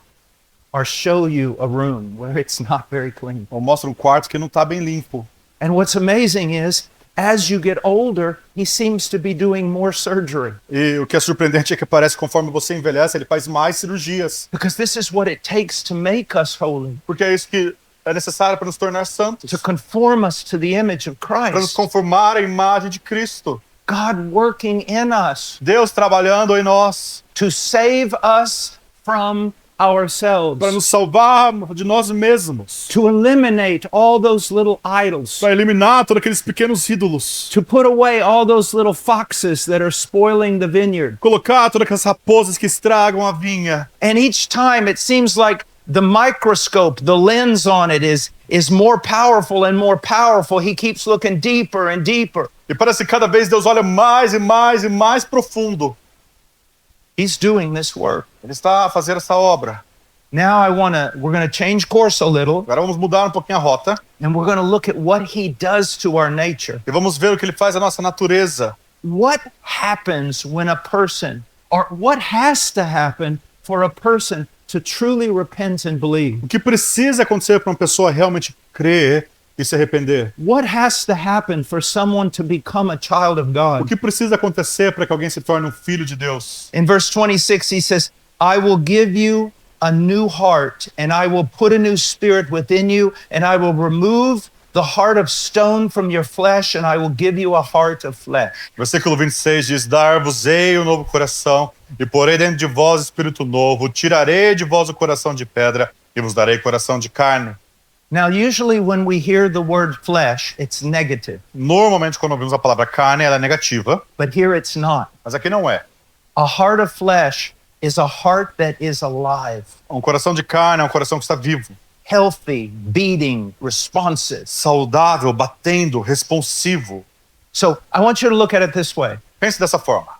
Or show you a room where it's not very clean. Ou mostra um quarto que não está bem limpo. And what's amazing is, as you get older, He seems to be doing more surgery. E o que é surpreendente é que parece que conforme você envelhece, Ele faz mais cirurgias. Because this is what it takes to make us holy, Porque é isso que é necessário para nos tornar santos. to conform us to the image of Para nos Christ. conformar à imagem de Cristo. God working in us Deus trabalhando em nós. to save us from ourselves, Para nos salvar de nós mesmos. to eliminate all those little idols, Para eliminar todos aqueles pequenos ídolos. to put away all those little foxes that are spoiling the vineyard. Colocar todas aquelas raposas que estragam a vinha. And each time it seems like the microscope, the lens on it is more powerful and more powerful. He keeps looking deeper and deeper. E parece que cada vez Deus olha mais e mais e mais profundo. He's doing this work. Ele está a fazer essa obra. Now we're going to change course a little, Agora vamos mudar um pouquinho a rota. and we're going to look at what He does to our nature. E vamos ver o que Ele faz à nossa natureza. What happens when a person, or what has to happen for a person to truly repent and believe? O que precisa acontecer para uma pessoa realmente crer e se arrepender? What has to happen for someone to become a child of O God? que precisa acontecer para que alguém se torne um filho de Deus? In verse 26, He says, I will give you a new heart, and I will put a new spirit within you, and I will remove the heart of stone from your flesh, and I will give you a heart of flesh. Versículo 26 diz: Dar-vos-ei um novo coração, e porei dentro de vós espírito novo, tirarei de vós o coração de pedra, e vos darei coração de carne. Now, usually when we hear the word flesh, it's negative, Normalmente, quando ouvimos a palavra carne, ela é negativa, but here it's not. mas aqui não é. A heart of flesh is a heart that is alive, Um coração de carne é um coração que está vivo, healthy, beating, responsive. saudável, batendo, responsivo. So I want you to look at it this way. Pense dessa forma.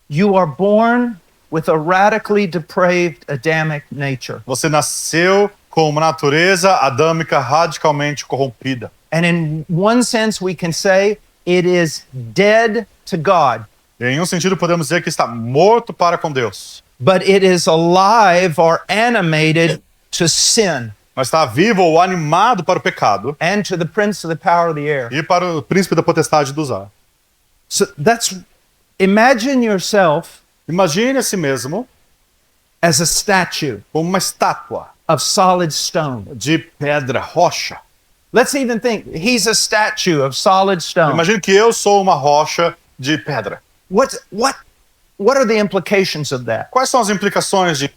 You are born with a radically depraved Adamic nature. Você nasceu com uma natureza adâmica radicalmente corrompida. And in one sense, we can say it is dead to God, E em um sentido, podemos dizer que está morto para com Deus, but it is alive or animated to sin mas está vivo ou animado para o pecado and to the prince of the power of the air. e para o príncipe da potestade do ar. So imagine yourself Imagine a si mesmo as a statue como uma estátua of solid stone. de pedra, rocha. Let's even think he's a statue of solid stone. Imagine que eu sou uma rocha de pedra. What are the implications of that? Quais são as implicações de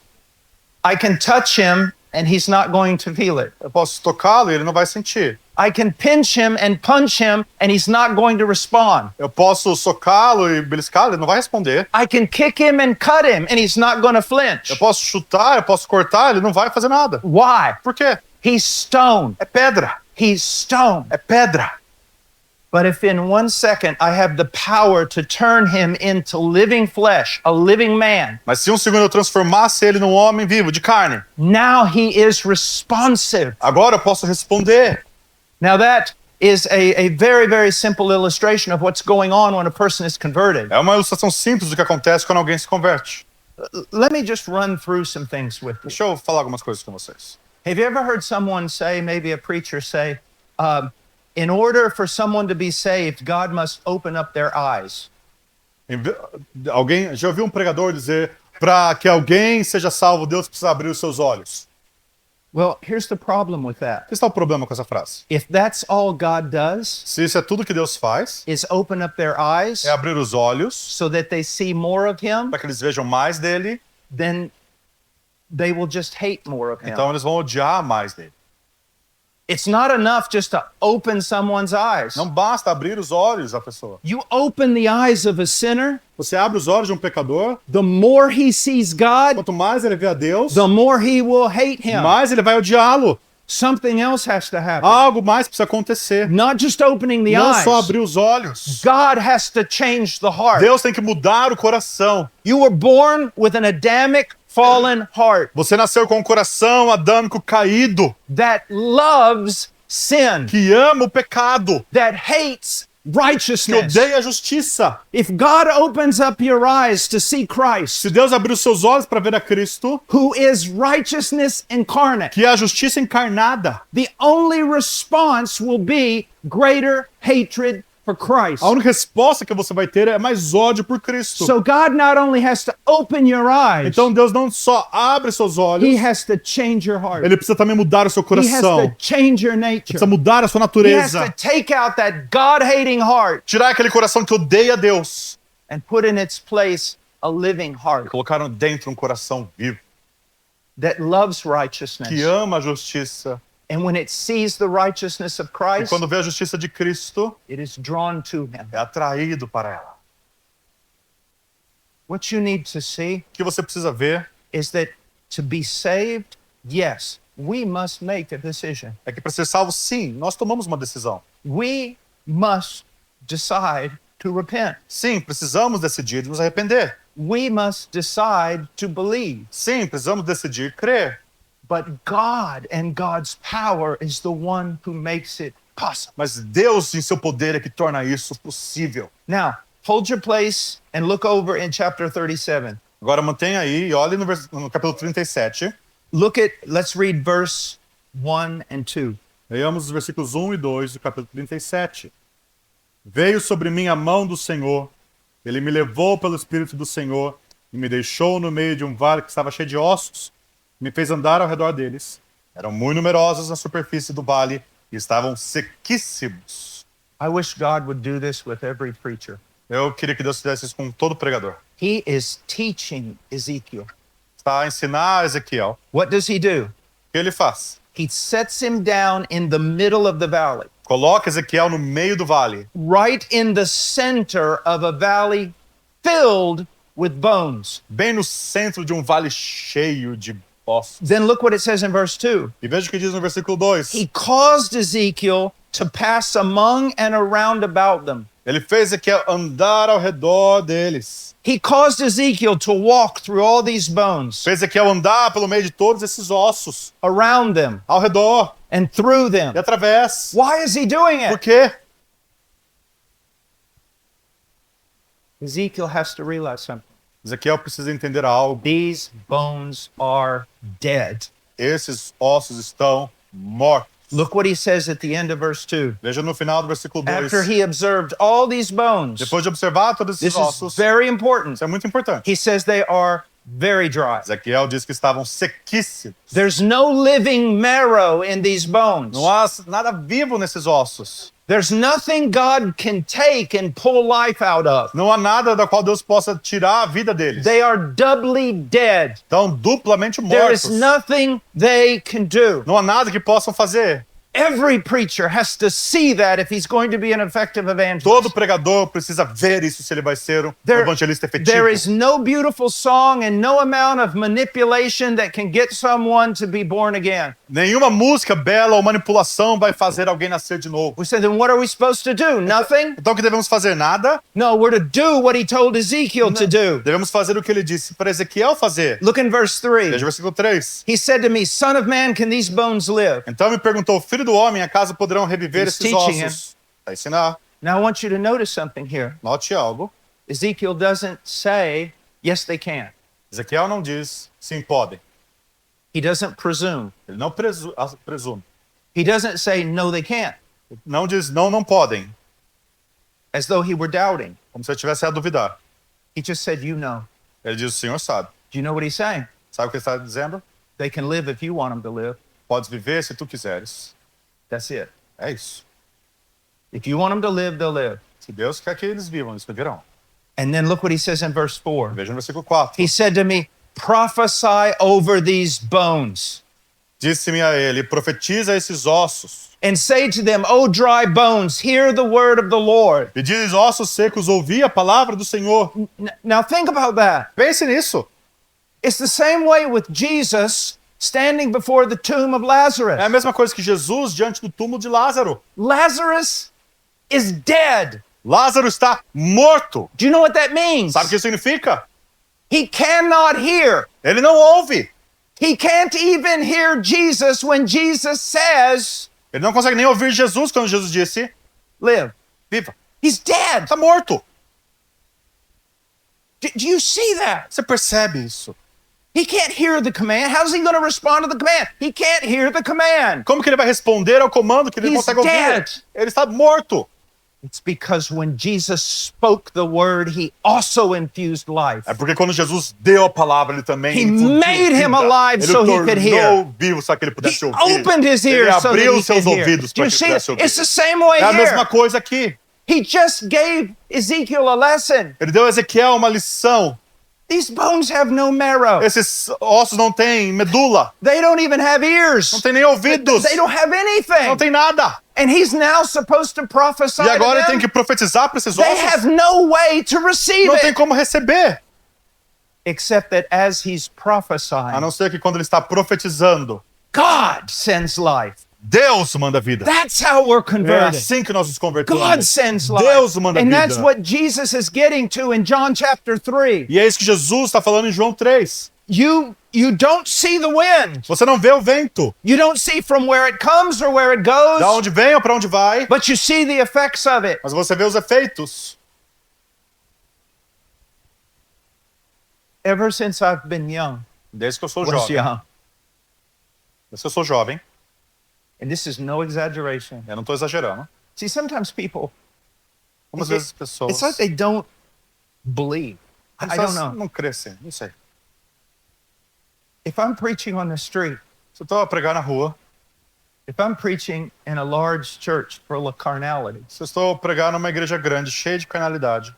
I can touch him and he's not going to feel it. eu posso tocá-lo e ele não vai sentir? I can pinch him and punch him and he's not going to respond. Eu posso socá-lo e beliscá-lo, ele não vai responder. I can kick him and cut him and he's not going to flinch. Eu posso chutar, eu posso cortar, ele não vai fazer nada. Why? Por quê? He's stone. É pedra. He's stone. É pedra. But if in 1 second I have the power to turn him into living flesh, a living man, Mas se um segundo eu transformasse ele num homem vivo, de carne, now he is responsive. agora eu posso responder. Now that is a very, very simple illustration of what's going on when a person is converted. É uma ilustração simples do que acontece quando alguém se converte. Let me just run through some things with you. Deixa eu falar algumas coisas com vocês. Have you ever heard someone say, maybe a preacher say, in order for someone to be saved, God must open up their eyes? Alguém já ouviu um pregador dizer, para que alguém seja salvo, Deus precisa abrir os seus olhos? Well, here's the problem with that. O que está o problema com essa frase? If that's all God does, Se isso é tudo que Deus faz, is open up their eyes é abrir os olhos so that they see more of him, para que eles vejam mais dele, then they will just hate more of him. então eles vão odiar mais dele. It's not enough just to open someone's eyes. Não basta abrir os olhos da pessoa. You open the eyes of a sinner, Você abre os olhos de um pecador, the more he sees God, quanto mais ele vê a Deus, the more he will hate him. mais ele vai odiá-lo. Something else has to happen. Algo mais precisa acontecer. Not just opening the Não só eyes. abrir os olhos. God has to change the heart. Deus tem que mudar o coração. You were born with an Adamic fallen heart Você nasceu com um coração adâmico caído, that loves sin, que ama o pecado, that hates que righteousness. odeia a justiça. If God opens up your eyes to see Christ, Se Deus abrir os seus olhos para ver a Cristo, who is righteousness incarnate, que é a justiça encarnada, the only response will be greater hatred for Christ. a única resposta que você vai ter é mais ódio por Cristo. So God not only has to open your eyes, Então Deus não só abre seus olhos, he has to change your heart. ele precisa também mudar o seu He has coração. to change your nature. Precisa mudar a sua He has natureza. to take out that God-hating heart Tirar aquele coração que odeia Deus and put in its place a living e heart colocar dentro um coração vivo, that loves righteousness. que ama a justiça. And when it sees the righteousness of E Christ, quando vê a justiça de Cristo, it is drawn to him. é atraído para ela. What you need to see O que você precisa ver is that to be saved, yes, we must make a decision. é que para ser salvo, sim, nós tomamos uma decisão. We must decide to repent. Sim, precisamos decidir nos arrepender. We must decide to believe. Sim, precisamos decidir crer. But God and God's power is the one who makes it possible. Mas Deus, em seu poder, é que torna isso possível. Now, hold your place and look over in chapter 37. Agora mantenha aí e olhe no capítulo 37. Let's read verse 1 and 2. Leiamos os versículos 1 e 2 do capítulo 37. Veio sobre mim a mão do Senhor, ele me levou pelo Espírito do Senhor e me deixou no meio de um vale que estava cheio de ossos, me fez andar ao redor deles. Eram muito numerosos na superfície do vale e estavam sequíssimos. I wish God would do this with every preacher. Eu queria que Deus fizesse isso com todo pregador. He is teaching Ezekiel. Está a ensinar Ezequiel. What does he do? O que ele faz? He sets him down in the middle of the valley, Coloca Ezequiel no meio do vale, right in the center of a valley filled with bones. bem no centro de um vale cheio de ossos. Then look what it says in verse 2. E veja o que diz no versículo 2. He caused Ezekiel to pass among and around about them. Ele fez Ezequiel andar ao redor deles. He caused Ezekiel to walk through all these bones, Fez Ezequiel andar pelo meio de todos esses ossos, around them ao redor and through them. e através. Why is he doing Por it? quê? Ezekiel has to realize something. Ezequiel precisa entender algo. These bones are dead. Esses ossos estão mortos. Look what he says at the end of verse 2. Veja no final do versículo 2. After he observed all these bones, Depois de observar todos esses this is ossos, very important. isso é muito importante. He says they are very dry. Ezequiel diz que estavam sequíssimos. There's no living marrow in these bones. Não há nada vivo nesses ossos. There's nothing God can take and pull life out of. Não há nada da qual Deus possa tirar a vida deles. They are doubly dead. Estão duplamente There is mortos. nothing they can do. Não há nada que possam fazer. Every preacher has to see that if he's going to be an effective Todo evangelist. pregador precisa ver isso se ele vai ser um There, evangelista efetivo. there is no beautiful song and no amount of manipulation that can get someone to be born again. Nenhuma música bela ou manipulação vai fazer alguém nascer de novo. We say, then what are we supposed to do? Nothing? Então o que devemos fazer? Nada. No, we're to do what he told Ezekiel to do. Devemos fazer o que ele disse para Ezequiel fazer. Look in verse 3. Veja o versículo 3. He said to me, Son of man, can these bones live? Então me perguntou, filho do homem, acaso poderão reviver He's esses teaching ossos? Para ensinar. Now I want you to notice something here. Note algo. Ezekiel doesn't say, yes, they can. Ezequiel não diz, sim, podem. He doesn't presume. Ele não presume. He doesn't say, no, they can't, Não diz, não podem. as though he were doubting. Como se eu tivesse a duvidar. He just said, you know. Ele diz, o Senhor sabe. Do you know what he's saying? Sabe o que ele está dizendo? They can live if you want them to live. Podes viver se tu quiseres. That's it. É isso. If you want them to live, they'll live. Se Deus quer que eles vivam, eles viverão. And then look what he says in verse 4. Veja no versículo 4. He said to me, prophesy over these bones Disse-me a ele, profetiza esses ossos. and say to them, O dry bones, hear the word of the Lord. E diz, ossos secos, ouvi a palavra do Senhor. Now think about that. Pense nisso. It's the same way with Jesus standing before the tomb of Lazarus. É a mesma coisa que Jesus diante do túmulo de Lázaro. Lazarus is dead. Lázaro está morto. Do you know what that means? Sabe o que isso significa? He cannot hear. Ele não ouve. He can't even hear Jesus when Jesus says, Ele não consegue nem ouvir Jesus quando Jesus disse, live. viva. He's dead. Está morto. Do you see that? Você percebe isso? He can't hear the command. How's he going to respond to the command? He can't hear the command. Como que ele vai responder ao comando que ele não He's consegue ouvir? dead. Ele está morto. It's because when Jesus spoke the word, he also infused life. É porque quando Jesus deu a palavra, ele também He infundiu made him vida. alive Ele so he tornou could hear. vivo para que ele He pudesse ouvir. opened his Ele ears so that abriu he seus could hear. ouvidos Do para you que see ele it? pudesse ouvir. It's the same way É a mesma here. coisa aqui. He just gave Ezekiel a lesson. Ele deu a Ezequiel uma lição. These bones have no marrow. Esses ossos não têm medula, They don't even have ears. não tem nem ouvidos, They don't have não anything. tem nada. And he's now supposed to prophesy E agora ele to tem que them. profetizar para esses They ossos. have no way to receive Não tem it. como receber. Except that as he's A prophesying, não ser que quando ele está profetizando, God sends life. Deus manda vida. That's how we're É converted. assim que nós nos convertemos. God sends life. Deus manda And vida. that's what Jesus is getting to in John chapter 3. E é isso que Jesus está falando em João 3. You don't see the wind. Você não vê o vento. You don't see from where it comes or where it Da goes, onde vem ou para onde vai. but you see the effects of it. Mas você vê os efeitos. Ever since I've been young, Desde que eu sou was jovem. young, Desde que eu sou jovem. and this is no exaggeration. Eu não estou exagerando. See, sometimes people, Algumas It- vezes as pessoas it's like they don't believe. I don't know. não crescem. Não sei. If I'm preaching on the street, Se eu estou a pregar na rua, if I'm preaching in a large church full of carnality, se eu estou a pregar numa igreja grande, cheia de carnalidade,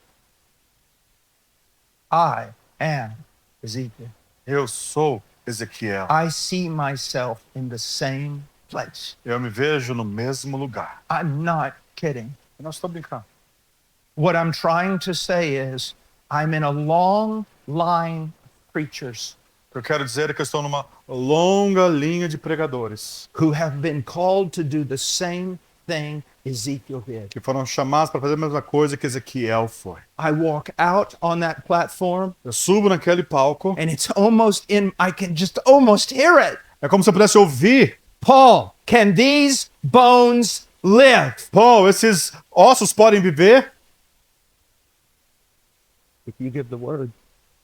I am Ezekiel. eu sou Ezequiel. I see myself in the same place. Eu me vejo no mesmo lugar. I'm not kidding. Eu não estou brincando. What I'm trying to say is, I'm in a long line of preachers O que eu quero dizer é que eu estou numa longa linha de pregadores who have been called to do the same thing Ezekiel did. que foram chamados para fazer a mesma coisa que Ezequiel foi. I walk out on that platform Eu subo naquele palco, and it's almost I can just almost hear it. é como se eu pudesse ouvir: Paul, can these bones live? Pô, esses ossos podem viver? If you give the word,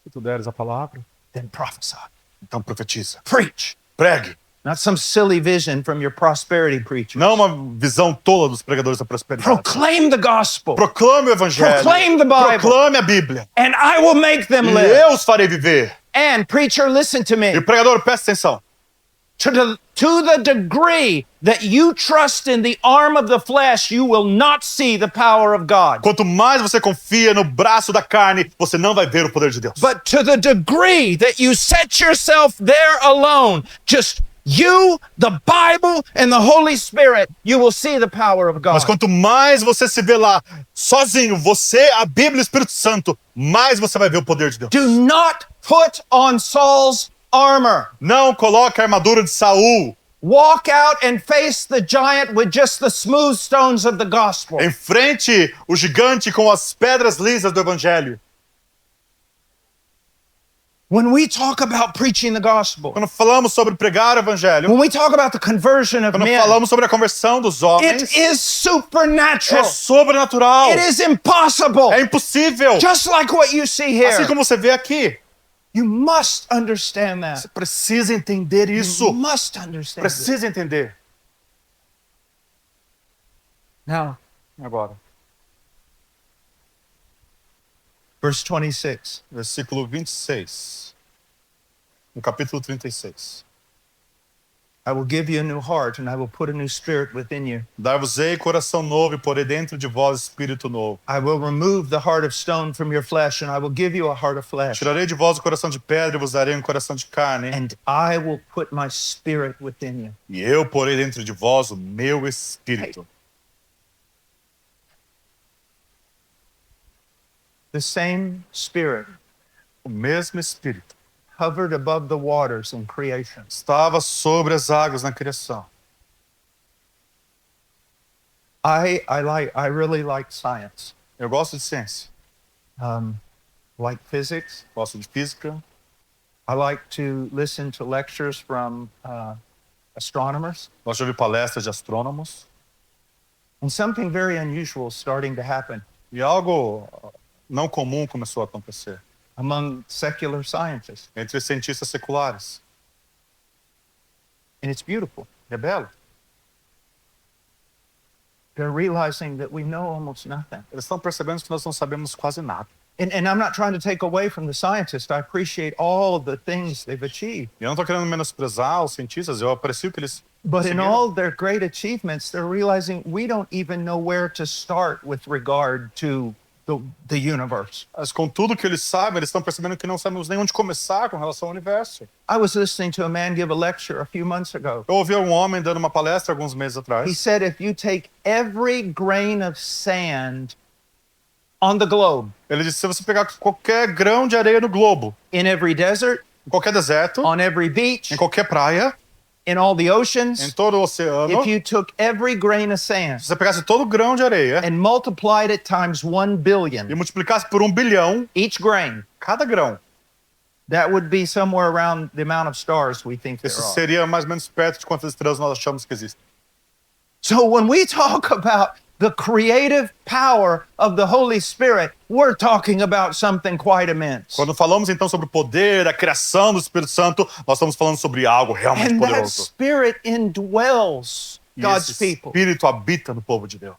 Se tu deres a palavra, then prophesy. então profetiza. Preach. Pregue. Not some silly vision from your prosperity preacher. Não uma visão tola dos pregadores da prosperidade. Proclaim the gospel, Proclame o evangelho. Proclaim the Bible. Proclame a Bíblia. and I will make them E live. eu os farei viver. And preacher, listen to E me. o pregador, presta atenção. to the degree that you trust in the arm of the flesh, you will not see the power of God. Quanto mais você confia no braço da carne, você não vai ver o poder de Deus. But to the degree that you set yourself there alone, just you, the Bible, and the Holy Spirit, you will see the power of God. Mas quanto mais você se vê lá, sozinho, você, a Bíblia e o Espírito Santo, mais você vai ver o poder de Deus. Do not put on Saul's armor. Não coloque a armadura de Saul. Walk out and face the giant with just the smooth stones of the gospel. Enfrente o gigante com as pedras lisas do Evangelho. When we talk about preaching the gospel, Quando falamos sobre pregar o Evangelho, when we talk about the conversion of quando men, falamos sobre a conversão dos homens, it is supernatural. é sobrenatural. It is impossible. É impossível. Just like what you see Assim here. como você vê aqui. You must understand that. Você precisa entender You isso. must understand it. Precisa entender. Now, Agora, verse 26. versículo 26. No capítulo 36. I will give you a new heart and I will put a new spirit within you. Dar-vos-ei coração novo e porei dentro de vós espírito novo. I will remove the heart of stone from your flesh and I will give you a heart of flesh. Tirarei de vós o coração de pedra e vos darei um coração de carne. And I will put my spirit within you. E eu porei dentro de vós o meu espírito. The same spirit O mesmo espírito hovered above the waters in creation. estava sobre as águas na criação. I really like science. Eu gosto de ciência. Like physics. Gosto de física. I like to listen to lectures from astronomers. Gosto de ouvir palestras de astrônomos. And something very unusual is starting to happen E algo não comum começou a acontecer among secular scientists. entre os cientistas seculares. And it's beautiful. É belo. They're realizing that we know almost nothing. Eles estão percebendo que nós não sabemos quase nada. And I'm not trying to take away from the scientists. I appreciate all the things they've achieved. E eu não estou querendo menosprezar os cientistas, eu aprecio que eles But in conseguiram. all their great achievements, they're realizing we don't even know where to start with regard to the universe. Mas com tudo que eles sabem, eles estão percebendo que não sabemos nem onde começar com relação ao universo. I was listening to a man give a lecture a few months ago. Eu ouvi um homem dando uma palestra alguns meses He atrás. said if you take every grain of sand on the globe, Ele disse, se você pegar qualquer grão de areia no globo, in every desert, em qualquer deserto, on every beach, em qualquer praia, in all the em oceans, todo o oceano, if you took every grain of sand se você pegasse todo grão de areia and multiplied it times 1 e billion, multiplicasse por 1 bilhão, each grain, cada grão, that would be somewhere around the amount of stars we think there isso are. seria mais ou menos perto de quantas estrelas nós achamos que existem. So when we talk about the creative power of the Holy Spirit, we're talking about something quite immense. Quando falamos então sobre o poder, a criação do Espírito Santo, nós estamos falando sobre algo realmente And that poderoso. Spirit indwells E God's esse people. Espírito habita no povo de Deus.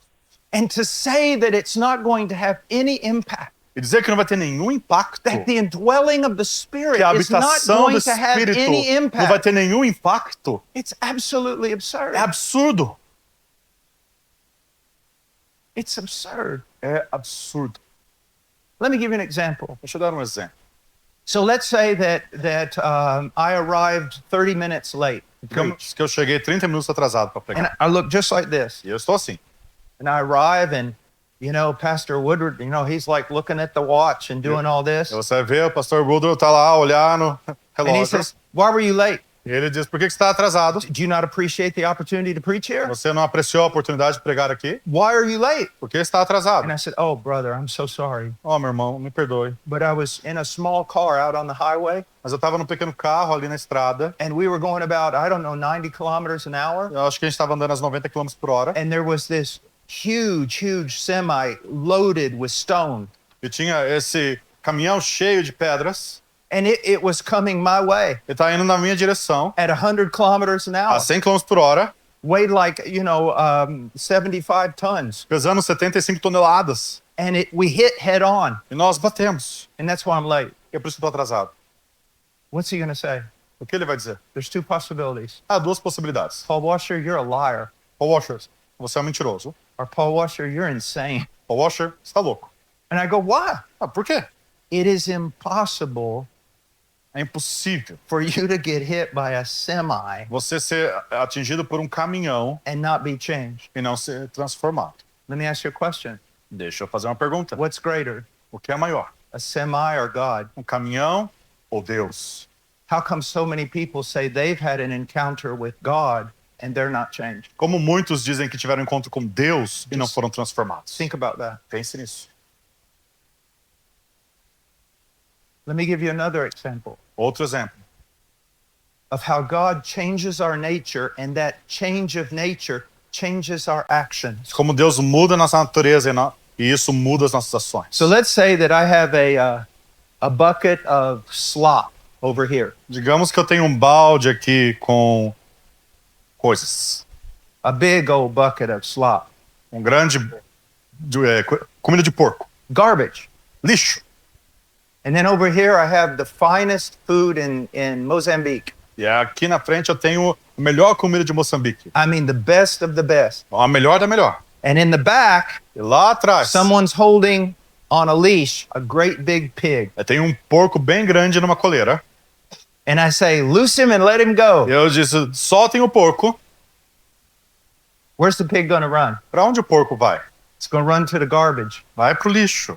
And to say that it's not going to have any impact, E dizer que não vai ter nenhum impacto, that the indwelling of the Spirit que a is not habitação do going to have Espírito any não vai impact, ter nenhum impacto, it's absolutely absurd. é absurdo. It's absurd. É absurdo. Let me give you an example. Deixa eu dar um exemplo. So let's say that I arrived 30 minutes late. to preach. Digamos que eu cheguei 30 minutos atrasado para And pregar. I look just like this. E eu estou assim. And I arrive and, Pastor Woodward, he's like looking at the watch and doing all this. E você vai ver, o pastor Woodrow tá lá olhando o And he relógio. says, why were you late? E ele diz, por que você está atrasado? Do you not appreciate the opportunity to preach here? Você não apreciou a oportunidade de pregar aqui? Why are you late? Por que está atrasado? And I said, oh, brother, I'm so sorry. Oh, meu irmão, me perdoe. But I was in a small car out on the highway, Mas eu estava num pequeno carro ali na estrada. and we were going about, 90 kilometers an hour. Eu acho que a gente estava andando às 90 km por hora. And there was this huge semi loaded with stone. E tinha esse caminhão cheio de pedras. And it was coming my way Ele tá indo na minha direção at 100 kilometers an hour, a 100 km por hora, weighed like, 75 tons. pesando 75 toneladas. And we hit head on. E nós batemos. And that's why I'm late. E é por isso que eu tô atrasado. What's he going to say? O O que ele vai dizer? There's two possibilities. Há duas possibilidades. Paul Washer, you're a liar. Paul Washer, você é um mentiroso. Or Paul Washer, you're insane. Paul Washer, você está louco. And I go, why? Ah, por quê? It is impossible É impossível for you to get hit by a semi você ser atingido por um caminhão and not be changed. e não ser transformado. Let me ask you a question. Deixa eu fazer uma pergunta. What's greater, O que é maior? a semi or God? Um caminhão ou Deus? How come so many people say they've had an encounter with God and they're not changed? Como muitos dizem que tiveram encontro com Deus e não foram transformados. Think about that. Pense nisso. Let me give you another example Outro exemplo. of how God changes our nature, and that change of nature changes our actions. Como Deus muda nossa natureza e isso muda as nossas ações. So let's say that I have a bucket of slop over here, Digamos que eu tenho um balde aqui com coisas. a big old bucket of slop, Um grande comida de porco. garbage. Lixo. And then over here I have the finest food in Mozambique. E aqui na frente eu tenho a melhor comida de Moçambique. I mean, the best of the best. A melhor da melhor. And in the back, E lá atrás someone's holding on a leash a great big pig. tem um porco bem grande numa coleira. And I say, loose him and let him go. E eu disse, soltem o porco. Where's the pig going to run? Para onde o porco vai? It's going to run to the garbage. Vai pro lixo.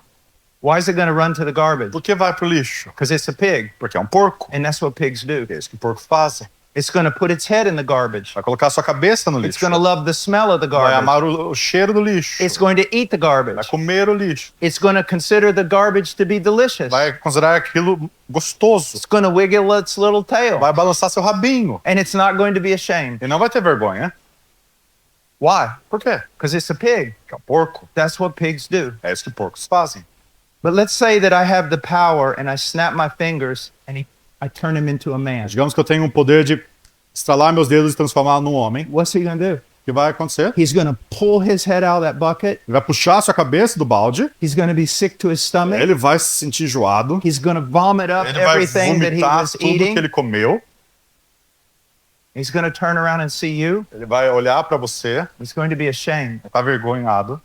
Why is it going to run to the garbage? Por que vai pro lixo? Because it's a pig. Porque é um porco. And that's what pigs do. É isso que porcos fazem. It's going to put its head in the garbage. Vai colocar sua cabeça no It's lixo. going to love the smell of the Vai garbage. amar o cheiro do lixo. It's going to eat the Vai garbage. comer o lixo. It's going to consider the garbage to be delicious. Vai considerar aquilo gostoso. It's going to wiggle its little tail. Vai balançar seu rabinho. And it's not going to be ashamed. E não vai ter vergonha. Why? Por quê? Because it's a pig. Porque é um porco. That's what pigs do. É isso que porcos fazem. But let's say that I have the power and I snap my fingers and I turn him into a man. Digamos que eu tenho um poder de estralar meus dedos e transformar num homem. What's he going to do? O que vai acontecer? He's going to pull his head out of that bucket. Ele vai puxar a sua cabeça do balde. He's going to be sick to his stomach. Ele vai se sentir enjoado. He's going to vomit up Ele vai everything that he vomitar was tudo que eating. ele comeu. He's going to turn around and see you. Ele vai olhar para você, He's going to be ashamed. vai estar vergonhado.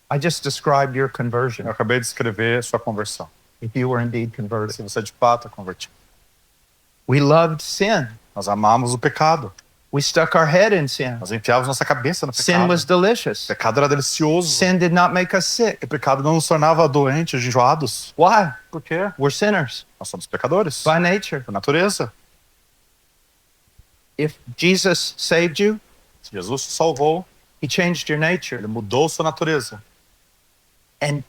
I just described your conversion, Eu acabei de escrever sua conversão. if you were indeed converted. Se você de fato é convertido. We loved sin. Nós amamos o pecado. We stuck our head in sin. Nós enfiávamos nossa cabeça no Sin pecado. was O delicious. pecado era delicioso. Sin did not make us sick. O pecado não nos tornava doentes, enjoados. Why? Por quê? We're sinners Nós somos pecadores. by nature. Por natureza. If Jesus saved you, Se Jesus te salvou, he changed your nature. ele mudou sua natureza. And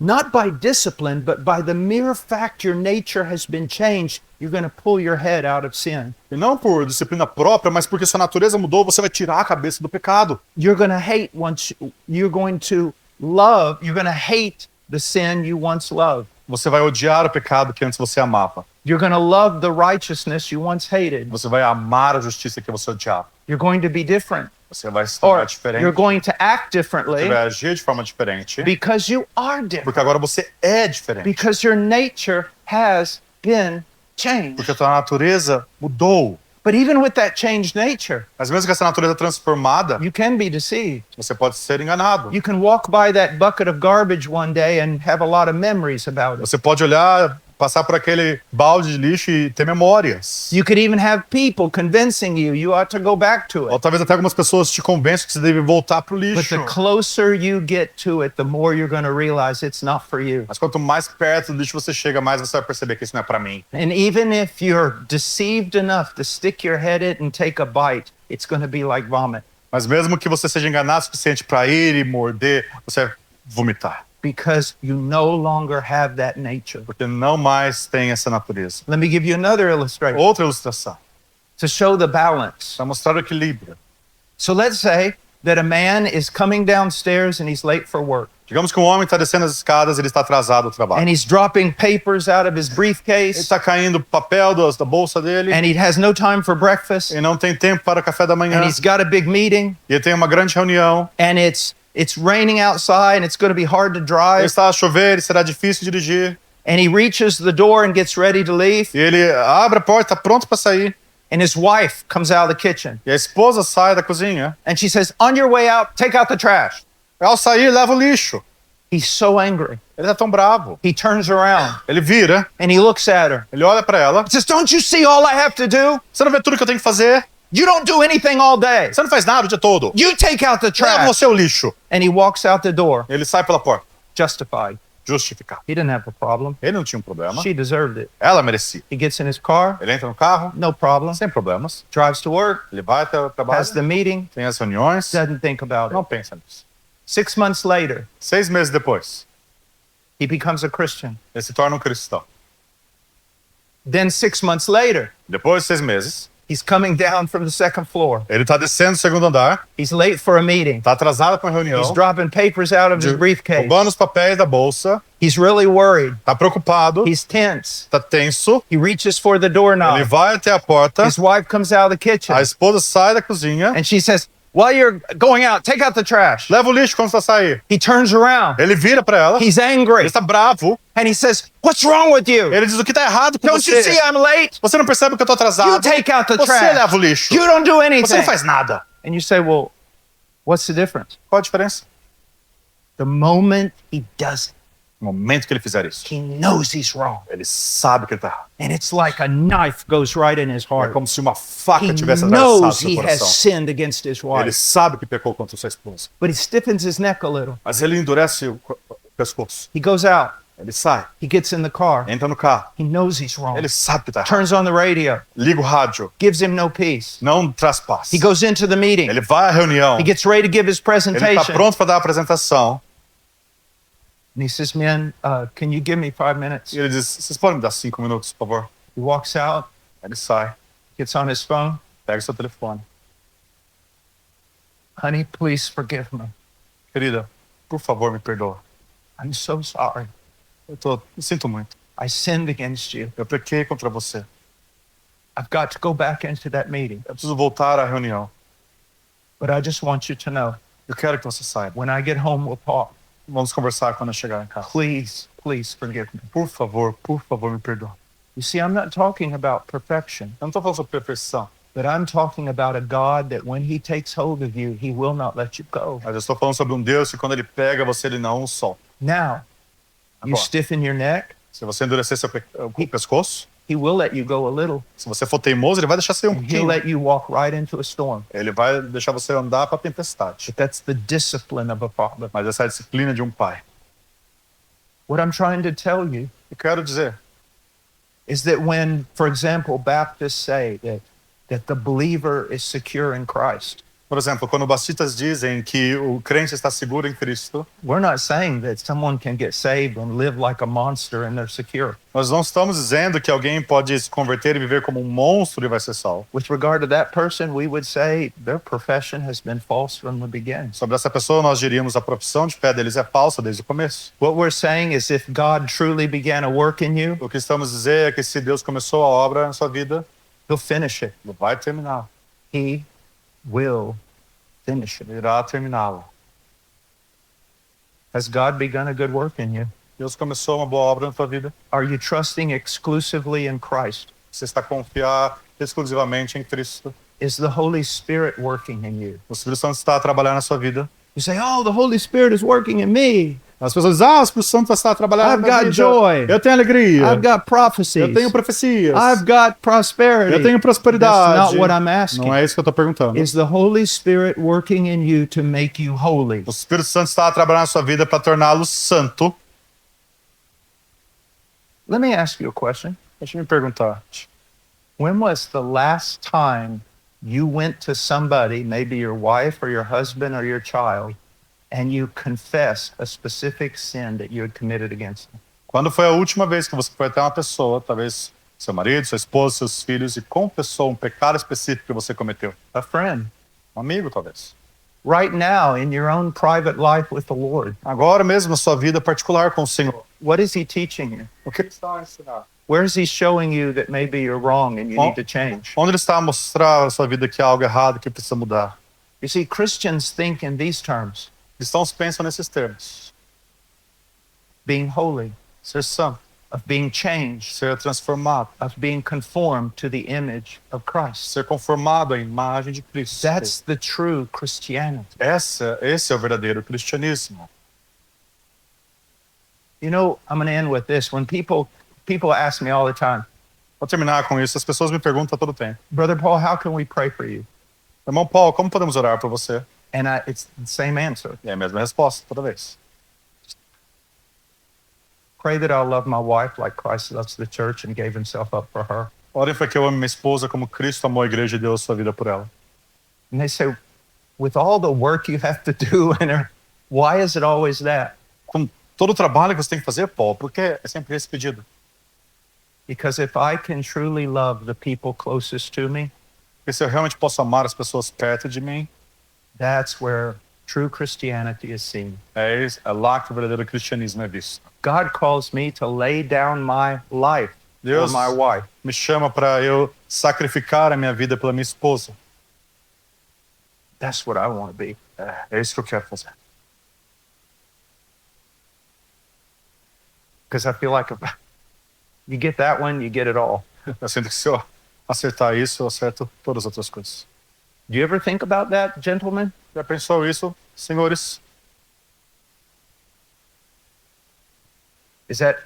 not by discipline, but by the mere fact your nature has been changed, you're going to pull your head out of sin. E não por disciplina própria, mas porque sua natureza mudou, você vai tirar a cabeça do pecado. You're going to hate once you're going to love, you're going to hate the sin you once loved. Você vai odiar o pecado que antes você amava. You're going to love the righteousness you once hated. Você vai amar a justiça que você odiava. You're going to be different. Você vai se tornar Or diferente. you're going to act Você differently vai agir de forma diferente. because you are different. Porque agora você é diferente. Because your nature has been changed. Porque a tua natureza mudou. But even with that changed nature, Mas mesmo com essa natureza transformada, you can be deceived. você pode ser enganado. You can walk by that bucket of garbage one day and have a lot of memories about it. Você pode olhar, passar por aquele balde de lixo e ter memórias. You could even have people convincing you ought to go back to Ou it. talvez até algumas pessoas te convençam que você deve voltar pro But lixo. the closer you get to it, the more you're going to realize it's not for you. Mas quanto mais perto do lixo você chega, mais você vai perceber que isso não é pra mim. And even if you're deceived enough to stick your head in and take a bite, it's going to be like vomit Mas mesmo que você seja enganado o suficiente pra ir e morder, você vai vomitar. because you no longer have that nature. Porque não mais tem essa natureza. Let me give you another illustration Outra ilustração, to show the balance. para mostrar o equilíbrio. So let's say that a man is coming downstairs and he's late for work. Digamos que um homem está descendo as escadas e ele está atrasado ao trabalho. And he's dropping papers out of his Ele briefcase, está caindo papel da bolsa dele and he has no time for breakfast, e não tem tempo para o café da manhã. and he's got a big meeting, E ele tem uma grande reunião. and it's raining outside, and it's going to be hard to drive, Está a chover e será difícil dirigir. And he reaches the door and gets ready to leave. E ele abre a porta, tá pronto para sair. And his wife comes out of the kitchen. E a esposa sai da cozinha. And she says, on your way out, take out the trash. Ao sair, leva o lixo. He's so angry. Ele tá tão bravo. He turns around Ele vira, and he looks at her. ele olha para ela. He says, don't you see all I have to do? Você não vê tudo que eu tenho que fazer? You don't do anything all day. Você não faz nada o dia todo. You take out the Leva trash. você o lixo. And he walks out the door, Ele sai pela porta. justified. Justificado. He didn't have a problem. Ele não tinha um problema. She deserved it. Ela merecia. He gets in his car, Ele entra no carro, no problem. sem problemas. Drives to work, Ele vai até o trabalho, has the meeting, tem as reuniões. doesn't think about Não it. pensa nisso. 6 months later, 6 meses depois, he becomes a Christian. ele se torna um cristão. Then 6 months later, Depois de 6 meses, he's coming down from the second floor. ele tá descendo do segundo andar, He's late for a meeting. tá atrasado para uma reunião, He's dropping papers out of his briefcase. roubando os papéis da bolsa, He's really worried. tá preocupado, He's tense. tá tenso. He reaches for the Ele doorknob. vai até a porta, His wife comes out of the kitchen a esposa sai da cozinha, and she says, while you're going out, take out the trash. leva o lixo quando você sair. He turns around. Ele vira para ela, He's ele angry. está bravo, And he says, what's wrong with you? ele diz o que tá errado com Don't you see você. I'm late? Você não percebe que eu tô You atrasado? take out the Você trash. leva o lixo. You don't do Você anything. não faz nada. And you say, well, what's the difference? Qual a diferença? The moment he does it, No momento que ele fizer isso, he knows he's wrong. ele sabe que ele tá errado. And it's like a knife goes right in his É heart. como se uma faca He tivesse atravessado knows seu he has coração. sinned against his Ele wife. sabe que pecou contra sua esposa. But he stiffens his neck a little. Mas ele endurece o pescoço. He goes out. Ele sai, He gets in the car. entra no carro. He knows he's wrong. Ele sabe que tá errado. Turns on the radio. Liga o rádio. Gives him no peace. Não traz paz. He goes into the meeting. Ele vai à reunião. He gets ready to give his Ele tá presentation. pronto para dar a apresentação. And he says, "Men, can you give me 5 minutes?" E ele diz, vocês podem me dar 5 minutos, por favor? He walks out, Ele sai, gets on his phone. pega o seu telefone. Honey, please forgive me. Querida, por favor, me perdoa. I'm so sorry. Me sinto muito. I sinned against you. Eu pequei contra você. I've got to go back into that meeting. Eu preciso voltar à reunião. But I just want you to know, Eu quero que você saiba. when I get home, we'll talk. Vamos conversar quando eu chegar em casa. Please, please forgive me. Por favor, me perdoa. You see, I'm not talking about perfection, Eu não estou falando sobre perfeição, but I'm talking about a God that when he takes hold of you, he will not let you go. mas eu estou falando sobre um Deus que quando ele pega você, ele não o solta. Now, you Agora, stiffen your neck, se você endurecer o pescoço, he will let you go a little. se você for teimoso, ele vai deixar você um And he'll pouquinho. let you walk right into a storm. Ele vai deixar você andar para a tempestade. But that's the discipline of a father. Mas essa é a disciplina de um pai. What I'm trying to tell you Eu quero dizer, is that when, for example, Baptists say that the believer is secure in Christ, por exemplo, quando batistas dizem que o crente está seguro em Cristo, we're not saying that someone can get saved and live like a monster and they're secure. nós não estamos dizendo que alguém pode se converter e viver como um monstro e vai ser salvo. With regard to that person, we would say their profession has been false from the beginning. Sobre essa pessoa, nós diríamos a profissão de fé deles é falsa desde o começo. What we're saying is if God truly began a work in you, O que estamos a dizer é que se Deus começou a obra na sua vida, he'll finish it. ele vai terminar. He will finish it. Ele irá terminá-la. Has God begun a good work in you? Deus começou uma boa obra na sua vida. Are you trusting exclusively in Christ? Você está a confiar exclusivamente em Cristo. Is the Holy Spirit working in you? O Espírito Santo está a trabalhar na sua vida. You say, oh, the Holy Spirit is working in me. As pessoas dizem, o Espírito Santo está a trabalhar I've na minha got vida. joy. Eu tenho alegria. I've got prophecies. Eu tenho profecias. I've got prosperity. Eu tenho prosperidade. That's not what I'm asking. Não é isso que eu estou perguntando. Is the Holy Spirit working in you to make you holy? O Espírito Santo está a trabalhar na sua vida para torná-lo santo. Let me ask you a question. Deixa eu me perguntar. When was the last time you went to somebody, maybe your wife or your husband or your child, and you confessed a specific sin that you had committed against them? Quando foi a última vez que você foi até uma pessoa, talvez seu marido, sua esposa, seus filhos, e confessou um pecado específico que você cometeu? A friend. Um amigo, talvez. Right now, in your own private life with the Lord, Agora mesmo, na sua vida particular com o Senhor. what is He teaching you? O que ele está a ensinar? Where is He showing you that maybe you're wrong and you need to change? Onde ele está a mostrar na sua vida que há algo errado que precisa mudar? You see, Christians think in these terms, Cristãos pensam nesses termos. being holy, Ser santo, of being changed, ser transformado, of being conformed to the image of Christ. ser conformado à imagem de Cristo. That's the true Christianity. Esse é o verdadeiro cristianismo. You know, I'm going to end with this. When people ask me all the time, Para terminar com isso, as pessoas me perguntam todo o tempo: Brother Paul, how can we pray for you? Irmão Paulo, como podemos orar por você? And it's the same answer. E é a mesma resposta toda vez. Pray that I'll love my wife like Christ loves the church and gave himself up for her. Orem para que eu ame minha esposa como Cristo amou a igreja e deu a sua vida por ela. And they say, with all the work you have to do, why is it always that? Com todo o trabalho que você tem que fazer, Paulo, porque é sempre esse pedido. Because if I can truly love the people closest to me, Porque se eu realmente posso amar as pessoas perto de mim, that's where true Christianity is seen. é lá que o verdadeiro cristianismo é visto. God calls me to lay down my life for Deus my wife. me chama para eu sacrificar a minha vida pela minha esposa. That's what I want to be. É isso que eu quero fazer. Because I feel like if you get that one, you get it all. Eu sinto que se eu acertar isso, eu acerto todas as outras coisas. Do you ever think about that, gentlemen? Já pensou isso, senhores? Is that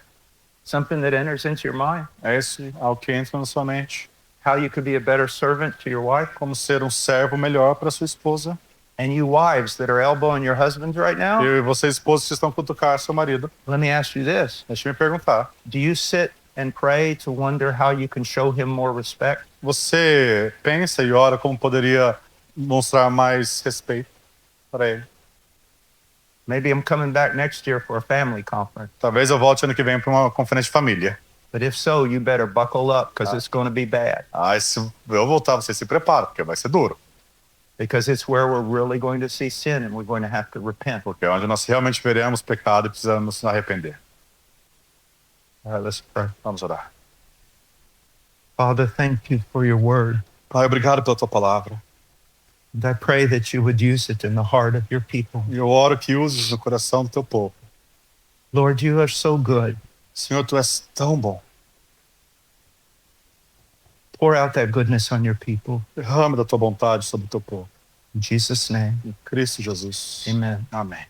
something that enters into your mind? É isso algo que entra na sua mente. How you could be a better servant to your wife? Como ser um servo melhor para sua esposa. And you wives that are elbowing your husbands right now, E vocês, esposas, que estão cutucar seu marido. let me ask you this. Deixa eu me perguntar. Do you sit and pray to wonder how you can show him more respect? Você pensa e ora como poderia mostrar mais respeito para ele? Maybe I'm coming back next year for a family conference. Talvez eu volte ano que vem para uma conferência de família. But if so, you better buckle up because it's going to be bad. Se eu voltar, você se prepara, porque vai ser duro. Because it's where we're really going to see sin and we're going to have to repent. Porque é onde nós realmente veremos pecado e precisamos nos arrepender. All right, let's pray. Vamos orar. Father, thank you for your word. Pai, obrigado pela tua palavra. And I pray that you would use it in the heart of your people. E eu oro que uses no coração do teu povo. Lord, you are so good. Senhor, tu és tão bom. Pour out that goodness on your people. Derrama da tua vontade sobre o teu povo. In Jesus' name, Em Cristo Jesus. amen. Amém.